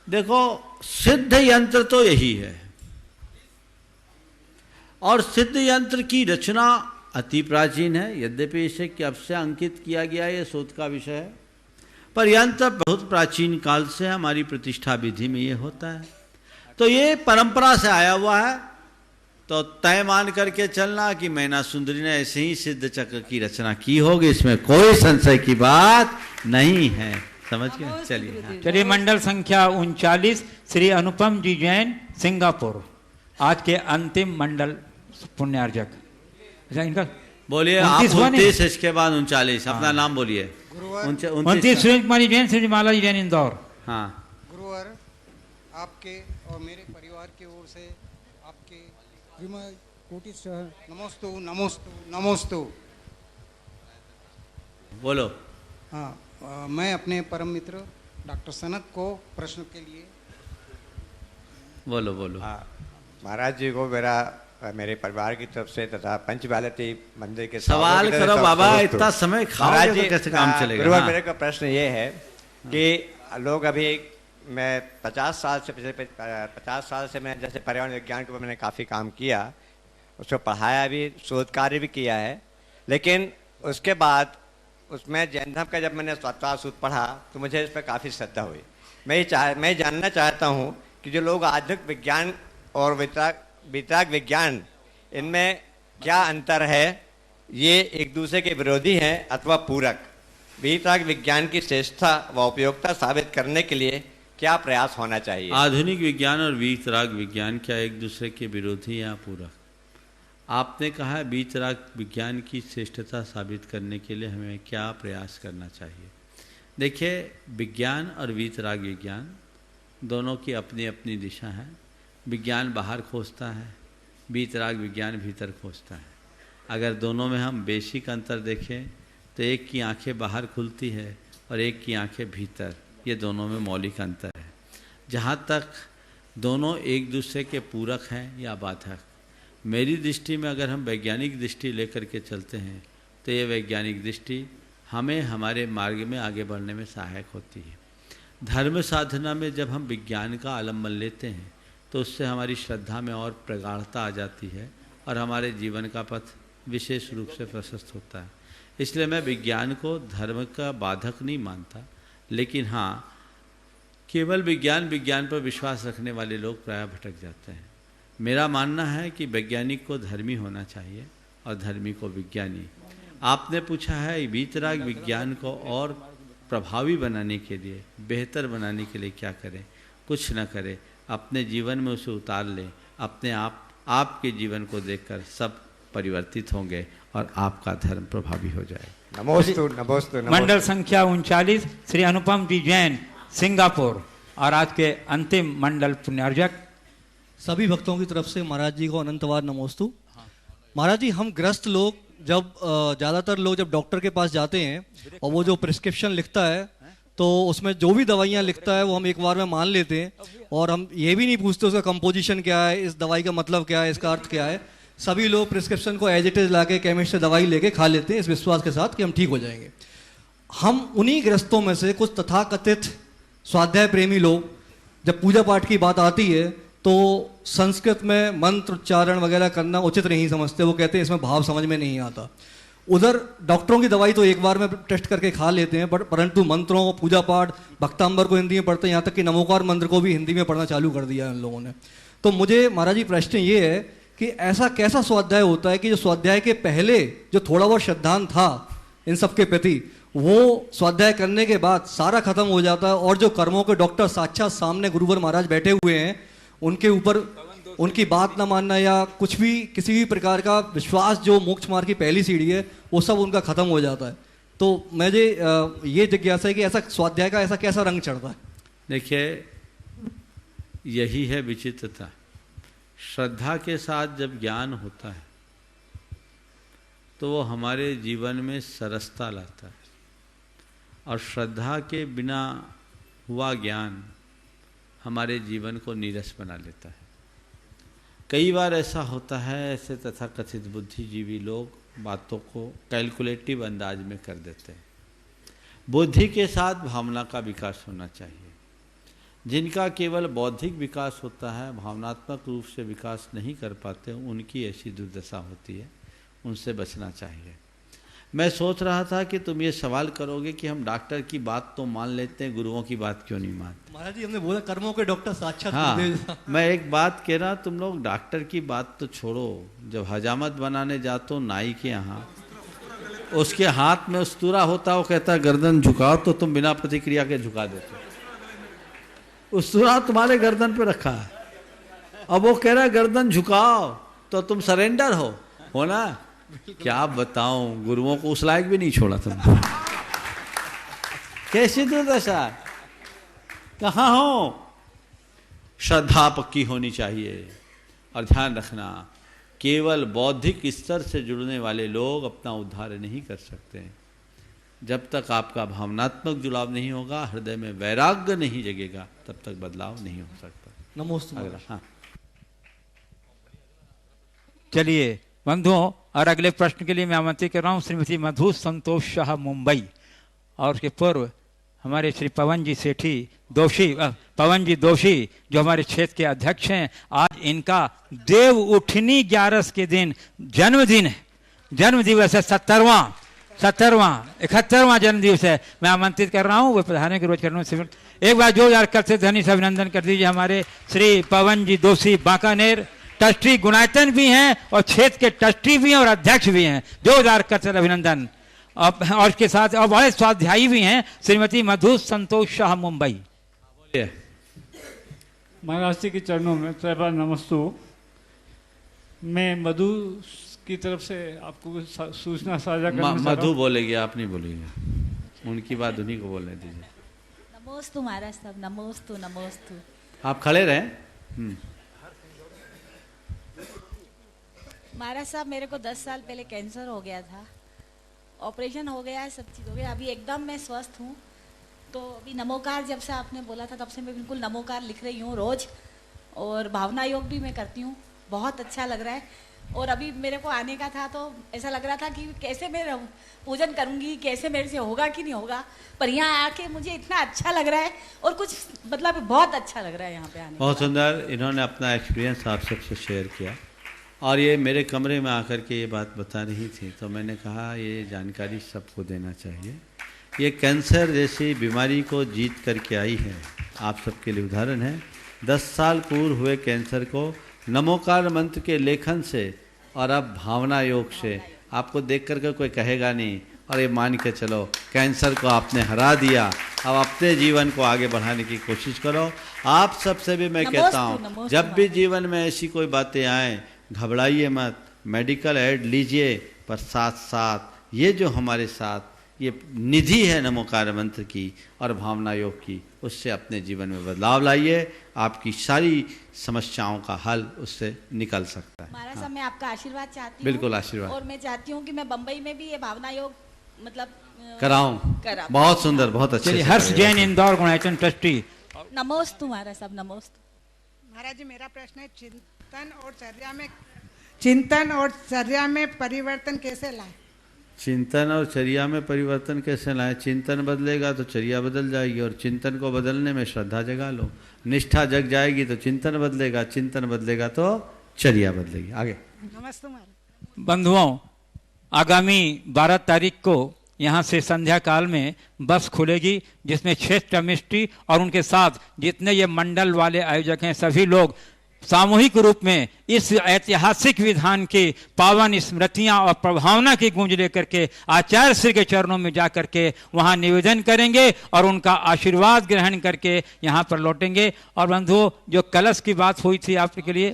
देखो, सिद्ध यंत्र तो यही है, और सिद्ध यंत्र की रचना अति प्राचीन है। यद्यपि इसे कब से अंकित किया गया ये शोध का विषय है, पर यंत्र बहुत प्राचीन काल से हमारी प्रतिष्ठा विधि में ये होता है। तो ये परंपरा से आया हुआ है। तो तय मान करके चलना कि मैना सुंदरी ने ऐसे ही सिद्ध चक्र की रचना की होगी, इसमें कोई संशय की बात नहीं है। समझ गए? चलिए, हाँ। चलिए, मंडल संख्या 39 श्री अनुपम जी जैन, सिंगापुर, आज के अंतिम मंडल पुण्यार्जक। इनका बोलिए आप। 29 इसके बाद 39, अपना नाम बोलिए। 29 सुरेंद्र कुमारी जैन, श्री माला जी जैन, इंदौर। हाँ, गुरुवर, आपके और मेरे परिवार की ओर से आपके कोटि नमोस्तु नमोस्तु नमोस्तु। बोलो। हाँ, मैं अपने परम मित्र डॉक्टर सनत को प्रश्न के लिए। बोलो बोलो। महाराज जी को मेरे परिवार की तरफ से तथा पंचबालती मंदिर के सवाल करो बाबा, इतना समय खाओगे तो कैसे काम चलेगा? गुरुवार, मेरे का प्रश्न ये है कि लोग अभी, मैं 50 साल से पिछले 50 साल से मैं जैसे पर्यावरण विज्ञान के ऊपर मैंने काफ़ी काम किया, उसको पढ़ाया भी, शोध कार्य भी किया है। लेकिन उसके बाद उसमें जैन धर्म का जब मैंने स्वतः सूत्र पढ़ा तो मुझे इस पर काफ़ी श्रद्धा हुई। मैं जानना चाहता हूँ कि जो लोग आधुनिक विज्ञान और वितराग विज्ञान, इनमें क्या अंतर है? ये एक दूसरे के विरोधी हैं अथवा पूरक? वितराग विज्ञान की श्रेष्ठता व उपयोगिता साबित करने के लिए क्या प्रयास होना चाहिए? आधुनिक विज्ञान और वीतराग विज्ञान क्या एक दूसरे के विरोधी या पूरक? आपने कहा वीतराग विज्ञान की श्रेष्ठता साबित करने के लिए हमें क्या प्रयास करना चाहिए? देखिए, विज्ञान और वीतराग विज्ञान दोनों की अपनी अपनी दिशा है। विज्ञान बाहर खोजता है, वीतराग विज्ञान भीतर खोजता है। अगर दोनों में हम बेसिक अंतर देखें तो एक की आंखें बाहर खुलती है और एक की आंखें भीतर। ये दोनों में मौलिक अंतर है। जहाँ तक दोनों एक दूसरे के पूरक हैं या बाधक, मेरी दृष्टि में अगर हम वैज्ञानिक दृष्टि लेकर के चलते हैं तो ये वैज्ञानिक दृष्टि हमें हमारे मार्ग में आगे बढ़ने में सहायक होती है। धर्म साधना में जब हम विज्ञान का आलम्बन लेते हैं तो उससे हमारी श्रद्धा में और प्रगाढ़ता आ जाती है और हमारे जीवन का पथ विशेष रूप से प्रशस्त होता है। इसलिए मैं विज्ञान को धर्म का बाधक नहीं मानता, लेकिन हाँ, केवल विज्ञान पर विश्वास रखने वाले लोग प्रायः भटक जाते हैं। मेरा मानना है कि वैज्ञानिक को धर्मी होना चाहिए और धर्मी को विज्ञानी। आपने पूछा है वीतराग विज्ञान को और प्रभावी बनाने के लिए, बेहतर बनाने के लिए क्या करें? कुछ न करें, अपने जीवन में उसे उतार लें। अपने आपके जीवन को देखकर सब परिवर्तित होंगे और आपका धर्म प्रभावी हो जाएगा। नमोस्तु नमोस्तु। मंडल संख्या 39 श्री अनुपम जी जैन, सिंगापुर। और आज के अंतिम मंडल पुण्यार्जक सभी भक्तों की तरफ से महाराज जी को अनंतवार नमोस्तु। महाराज जी, हम ग्रस्त लोग जब ज़्यादातर लोग जब डॉक्टर के पास जाते हैं और वो जो प्रिस्क्रिप्शन लिखता है तो उसमें जो भी दवाइयाँ लिखता है वो हम एक बार में मान लेते हैं और हम ये भी नहीं पूछते उसका कंपोजिशन क्या है, इस दवाई का मतलब क्या है, इसका अर्थ क्या है। सभी लोग प्रिस्क्रिप्शन को एज इट इज ला के केमिस्ट से दवाई लेके खा लेते हैं इस विश्वास के साथ कि हम ठीक हो जाएंगे। हम उन्हीं ग्रस्तों में से कुछ तथाकथित स्वाध्याय प्रेमी लोग, जब पूजा पाठ की बात आती है तो संस्कृत में मंत्र उच्चारण वगैरह करना उचित नहीं समझते। वो कहते हैं इसमें भाव समझ में नहीं आता। उधर डॉक्टरों की दवाई तो एक बार में टेस्ट करके खा लेते हैं, परंतु मंत्रों, पूजा पाठ, भक्तांबर को हिंदी में पढ़ते हैं, यहाँ तक कि नमोकार मंत्र को भी हिंदी में पढ़ना चालू कर दिया है उन लोगों ने। तो मुझे महाराज जी प्रश्न ये है कि ऐसा कैसा स्वाध्याय होता है कि जो स्वाध्याय के पहले जो थोड़ा बहुत श्रद्धांत था इन सब के प्रति, वो स्वाध्याय करने के बाद सारा खत्म हो जाता है और जो कर्मों के डॉक्टर साक्षात सामने गुरुवर महाराज बैठे हुए हैं, उनके ऊपर उनकी बात ना मानना या कुछ भी किसी भी प्रकार का विश्वास जो मोक्ष मार्ग की पहली सीढ़ी है वो सब उनका खत्म हो जाता है। तो मुझे ये जिज्ञासा है कि ऐसा स्वाध्याय का ऐसा कैसा रंग चढ़ता है? देखिए, यही है विचित्रता। श्रद्धा के साथ जब ज्ञान होता है तो वो हमारे जीवन में सरसता लाता है, और श्रद्धा के बिना हुआ ज्ञान हमारे जीवन को नीरस बना लेता है। कई बार ऐसा होता है, ऐसे तथाकथित बुद्धिजीवी लोग बातों को कैलकुलेटिव अंदाज में कर देते हैं। बुद्धि के साथ भावना का विकास होना चाहिए। जिनका केवल बौद्धिक विकास होता है, भावनात्मक रूप से विकास नहीं कर पाते, उनकी ऐसी दुर्दशा होती है, उनसे बचना चाहिए। मैं सोच रहा था कि तुम ये सवाल करोगे कि हम डॉक्टर की बात तो मान लेते हैं, गुरुओं की बात क्यों नहीं मानते। महाराज जी, हमने बोला कर्मों के डॉक्टर साक्षात। हाँ, मैं एक बात कह रहा, तुम लोग डॉक्टर की बात तो छोड़ो, जब हजामत बनाने जाते हो नाई के यहाँ, उसके हाथ में उस्तूरा होता, वो कहता है गर्दन झुकाओ, तो तुम बिना प्रतिक्रिया के झुका देते हो। उस्तूरा तुम्हारे गर्दन पे रखा है, अब वो कह रहा है गर्दन झुकाओ, तो तुम सरेंडर हो ना। क्या बताऊं, गुरुओं को उस लायक भी नहीं छोड़ा तुम। कैसी दुर्दशा, कहाँ हो? श्रद्धा पक्की होनी चाहिए। और ध्यान रखना, केवल बौद्धिक स्तर से जुड़ने वाले लोग अपना उद्धार नहीं कर सकते। जब तक आपका भावनात्मक जुड़ाव नहीं होगा, हृदय में वैराग्य नहीं जगेगा, तब तक बदलाव नहीं हो सकता। नमोस्तु। हाँ, चलिए बंधुओं, और अगले प्रश्न के लिए मैं आमंत्रित कर रहा हूँ श्रीमती मधु संतोष शाह, मुंबई। और उसके पूर्व हमारे श्री पवन जी दोषी जो हमारे क्षेत्र के अध्यक्ष हैं। आज इनका देव उठनी 11 के दिन जन्मदिन है, जन्म दिवस है, 71वां जन्म दिवस है। मैं आमंत्रित कर रहा हूँ, वो प्रधान के रोज करने से एक बार जोरदार कर से धनी से अभिनंदन कर दीजिए। हमारे श्री पवन जी दोषी बांकानेर ट्रस्टी गुणायतन भी हैं और क्षेत्र के ट्रस्टी भी हैं और अध्यक्ष भी हैं। जोरदार कर अभिनंदन। और इसके साथ और बड़े स्वाध्यायी भी हैं श्रीमती मधु संतोष शाह, मुंबई। महाराज जी के चरणों में त्रैवार नमस्तु। मैं मधु की तरफ से आपको सूचना साझा करना चाहता हूं। मधु बोलेगी, आप नहीं बोलेंगे, उनकी बात उन्हीं को बोलने दीजिए। नमोस्तु महाराज साहब, नमोस्तु नमोस्तु। आप खड़े रहें। महाराज साहब, मेरे को 10 साल पहले कैंसर हो गया था, ऑपरेशन हो गया है, सब चीज़ हो गया, अभी एकदम मैं स्वस्थ हूँ। तो अभी नमोकार जब से आपने बोला था तब से मैं बिल्कुल नमोकार लिख रही हूँ रोज, और भावना योग भी मैं करती हूँ, बहुत अच्छा लग रहा है। और अभी मेरे को आने का था तो ऐसा लग रहा था कि कैसे मैं पूजन करूंगी, कैसे मेरे से होगा कि नहीं होगा, पर यहाँ आके मुझे इतना अच्छा लग रहा है और कुछ मतलब बहुत अच्छा लग रहा है यहाँ पे आने। बहुत सुंदर, इन्होंने अपना एक्सपीरियंस आप सबसे शेयर किया और ये मेरे कमरे में आकर के ये बात बता रही थी, तो मैंने कहा ये जानकारी सबको देना चाहिए। ये कैंसर जैसी बीमारी को जीत करके आई है, आप सबके लिए उदाहरण है। 10 साल पूर्व हुए कैंसर को नमोकार मंत्र के लेखन से और अब भावना योग से आपको देख करके कोई कहेगा नहीं, और ये मान के चलो कैंसर को आपने हरा दिया। अब अपने जीवन को आगे बढ़ाने की कोशिश करो। आप सबसे भी मैं कहता हूँ, जब भी जीवन में ऐसी कोई बातें आए घबराइए मत, मेडिकल एड लीजिए, पर साथ साथ ये जो हमारे साथ ये निधि है नमोकार मंत्र की और भावना योग की, उससे अपने जीवन में बदलाव लाइए, आपकी सारी समस्याओं का हल उससे निकल सकता है। महाराज साहब, मैं आपका आशीर्वाद चाहती हूँ। बिल्कुल आशीर्वाद। और मैं चाहती हूँ कि मैं बम्बई में भी ये भावना योग मतलब कराऊं। बहुत सुंदर, बहुत अच्छे। हर्ष जैन, इंदौर गुणायतन ट्रस्टी। नमोस्तु महाराज साहब, नमोस्तु। महाराज जी, मेरा प्रश्न है चिंतन और चर्या में परिवर्तन कैसे लाए? चिंतन और चर्या में परिवर्तन कैसे लाए? चिंतन बदलेगा तो चर्या बदल जाएगी, और चिंतन को बदलने में श्रद्धा जगा लो, निष्ठा जग जाएगी तो चिंतन बदलेगा, चिंतन बदलेगा तो चर्या बदलेगी। आगे। नमस्ते महाराज। बंधुओं, आगामी 12 तारीख को यहाँ से संध्या काल में बस खुलेगी, जिसमें 6 ट्रस्टी और उनके साथ जितने ये मंडल वाले आयोजक हैं सभी लोग सामूहिक रूप में इस ऐतिहासिक विधान की पावन स्मृतियां और प्रभावना की गूंज लेकर के आचार्य श्री के चरणों में जाकर के वहां निवेदन करेंगे और उनका आशीर्वाद ग्रहण करके यहां पर लौटेंगे। और बंधुओं, जो कलश की बात हुई थी आपके लिए,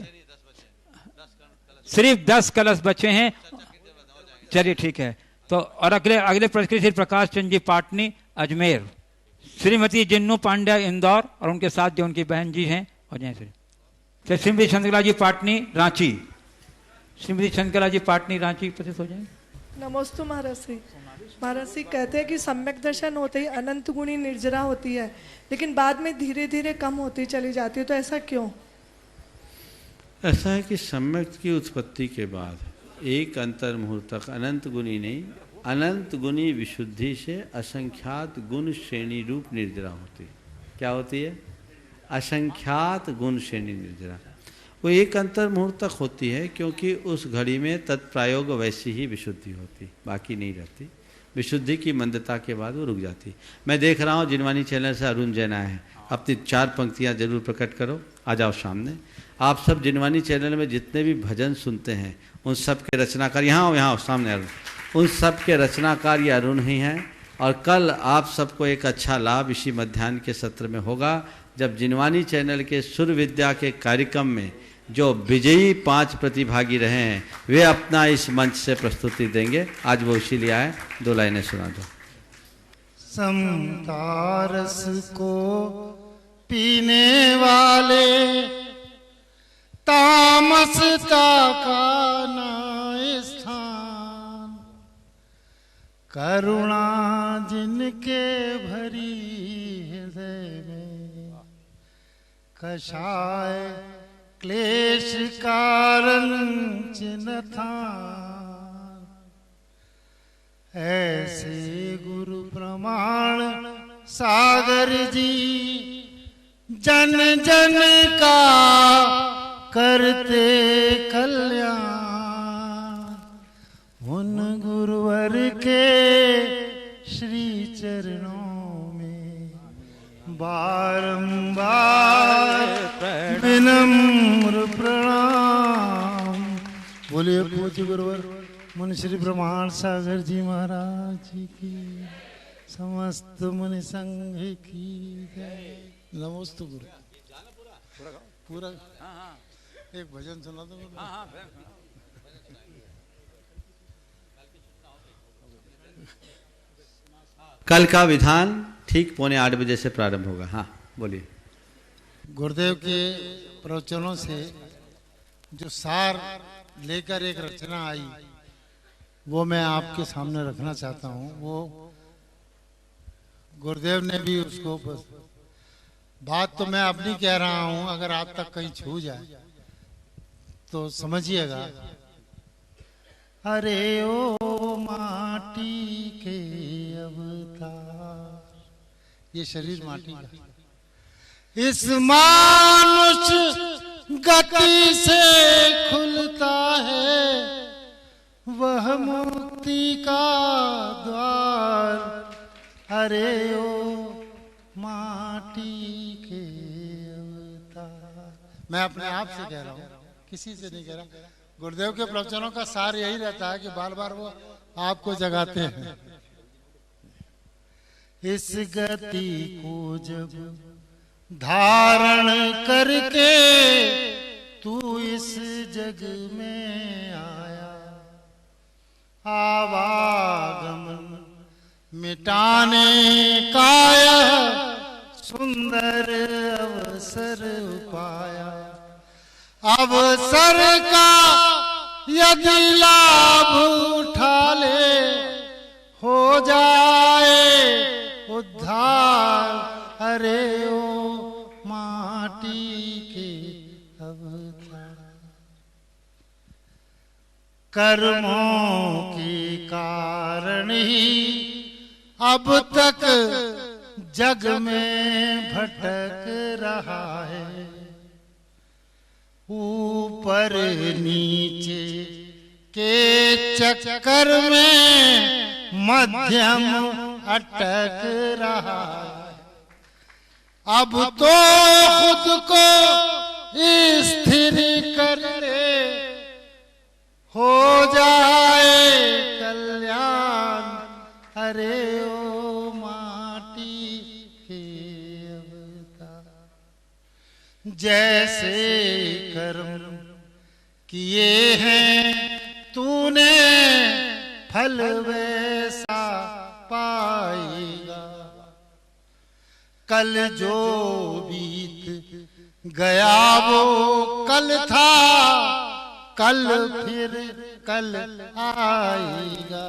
सिर्फ 10 कलश बचे हैं। चलिए ठीक है। तो और अगले श्री प्रकाश चंद्र जी पाटनी अजमेर, श्रीमती जिन्नू पांड्या इंदौर और उनके साथ जो उनकी बहन जी हैं, और जय श्री श्रीमती चंद्रकला जी पाटनी रांची, श्रीमती चंद्रकला जी पाटनी रांची उपस्थित हो जाएंगे। नमोस्तु महाराज श्री। महाराज श्री कहते हैं कि सम्यक दर्शन होते ही अनंत गुणी निर्जरा होती है, लेकिन बाद में धीरे धीरे कम होती चली जाती है, तो ऐसा क्यों? ऐसा है कि सम्यक की उत्पत्ति के बाद एक अंतर मुहूर्त तक अनंत गुणी नहीं, अनंत गुणी विशुद्धि से असंख्यात गुण श्रेणी रूप निर्जरा होती। क्या होती है? असंख्यात गुण श्रेणी निर्जरा। वो एक अंतर मुहूर्त तक होती है, क्योंकि उस घड़ी में तत्प्रायोग वैसी ही विशुद्धि होती, बाकी नहीं रहती। विशुद्धि की मंदता के बाद वो रुक जाती। मैं देख रहा हूँ जिनवानी चैनल से अरुण जैन आए हैं, अपनी 4 पंक्तियाँ जरूर प्रकट करो, आ जाओ सामने। आप सब जिनवानी चैनल में जितने भी भजन सुनते हैं उन सब के रचनाकार यहाँ सामने अरुण, उन सब के रचनाकार ये अरुण ही हैं। और कल आप सबको एक अच्छा लाभ इसी मध्याह्न के सत्र में होगा, जब जिनवानी चैनल के सुर विद्या के कार्यक्रम में जो विजयी 5 प्रतिभागी रहे हैं वे अपना इस मंच से प्रस्तुति देंगे। आज वो इसीलिए आए, 2 लाइनें सुना दो। समता रस को पीने वाले तामसता का न स्थान, करुणा जिनके भरी हृदय में, कषाय क्लेश कारण चिन्ह था, ऐसे गुरु प्रमाण सागर जी जन जन का करते कल्याण, उन गुरुवर के श्री चरणों में बारंबार विनम्र प्रणाम। बोलिए पूज्य गुरुवर मुनि श्री प्रमाण सागर जी महाराज जी की, समस्त मुनि संघ की जय। नमोस्तु गुरु। पूरा एक भजन सुना दो। कल का विधान ठीक 7:45 बजे से प्रारंभ होगा। हाँ बोलिए। गुरुदेव के प्रवचनों से जो सार लेकर एक रचना आई वो मैं आपके सामने रखना चाहता हूँ। वो गुरुदेव ने भी उसको बस, बात तो मैं अपनी कह रहा हूं, अगर आप तक कहीं छू जाए तो समझिएगा। अरे ओ माटी के अवतार, ये शरीर माटी का, इस मानुष गति से खुलता है वह मुक्ति का द्वार। अरे ओ माटी के अवतार। मैं अपने आप से कह रहा हूँ, किसी से नहीं कह रहा। गुरुदेव के प्रवचनों का सार यही रहता है कि बार बार वो आपको जगाते हैं। इस गति को जब धारण करके तू इस जग में आया, आवागमन मिटाने का यह सुंदर अवसर पाया। अवसर का यदि लाभ उठा ले हो जाए उद्धार। अरे ओ माटी के अवतार, कर्मों के कारण ही अब तक जग में भटक रहा है। ऊपर नीचे के चक्कर में मध्यम अटक रहा है। अब तो खुद को स्थिर कर ले हो जाए कल्याण। अरे ओ माटी के अवतार, जैसे कर्म किए हैं तूने फल वैसा पाएगा। कल जो बीत गया वो कल था, कल फिर कल आएगा।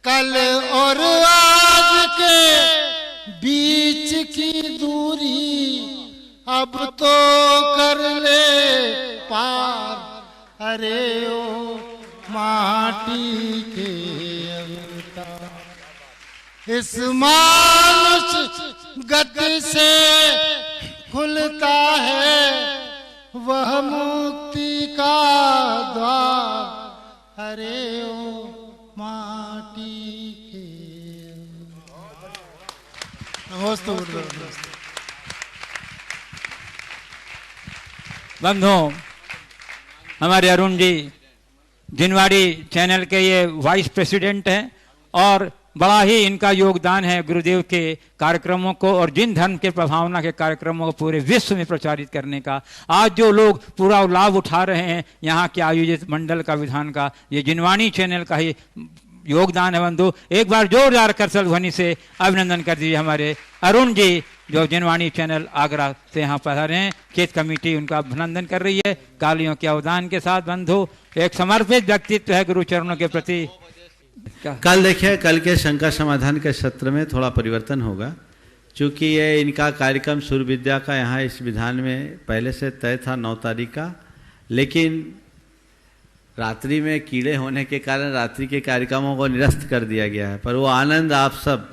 कल और आज के बीच की दूरी अब तो कर ले पार। अरे ओ माटी के अवतार, इस मानुष गति से खुलता है वह मुक्ति का द्वार। अरे ओ माटी के। नमस्ते गुरुदेव। बंधुओं, हमारे अरुण जी जिनवाड़ी चैनल के ये वाइस प्रेसिडेंट हैं और बड़ा ही इनका योगदान है गुरुदेव के कार्यक्रमों को और जिन धर्म के प्रभावना के कार्यक्रमों को पूरे विश्व में प्रचारित करने का। आज जो लोग पूरा लाभ उठा रहे हैं यहाँ के आयोजित मंडल का विधान का, ये जिनवाणी चैनल का ही योगदान है। बंधु, एक बार जोरदार करतल ध्वनि से अभिनंदन कर दीजिए हमारे अरुण जी जो जिनवाणी चैनल आगरा से यहाँ पधारे हैं। खेत कमेटी उनका अभिनंदन कर रही है कालियों के अवदान के साथ। बंधु, एक समर्पित व्यक्तित्व है गुरु चरणों के प्रति। कल देखिए, कल के शंका समाधान के सत्र में थोड़ा परिवर्तन होगा, क्योंकि ये इनका कार्यक्रम सूर्य विद्या का यहाँ इस विधान में पहले से तय था 9 तारीख का, लेकिन रात्रि में कीड़े होने के कारण रात्रि के कार्यक्रमों को निरस्त कर दिया गया है। पर वो आनंद आप सब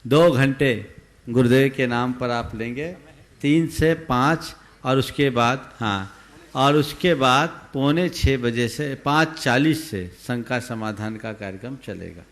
2 घंटे गुरुदेव के नाम पर आप लेंगे 3 से 5 और उसके बाद और उसके बाद 5:45 बजे से 5:40 से शंका समाधान का कार्यक्रम चलेगा।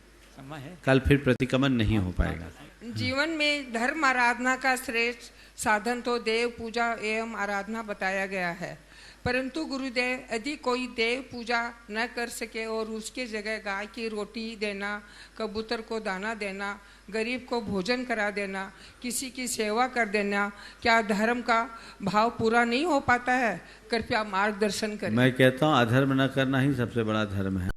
कल फिर प्रतिक्रमण नहीं हो पाएगा। जीवन में धर्म आराधना का श्रेष्ठ साधन तो देव पूजा एवं आराधना बताया गया है, परंतु गुरुदेव यदि कोई देव पूजा न कर सके और उसके जगह गाय की रोटी देना, कबूतर को दाना देना, गरीब को भोजन करा देना, किसी की सेवा कर देना, क्या धर्म का भाव पूरा नहीं हो पाता है? कृपया मार्गदर्शन करें। मैं कहता हूँ अधर्म न करना ही सबसे बड़ा धर्म है।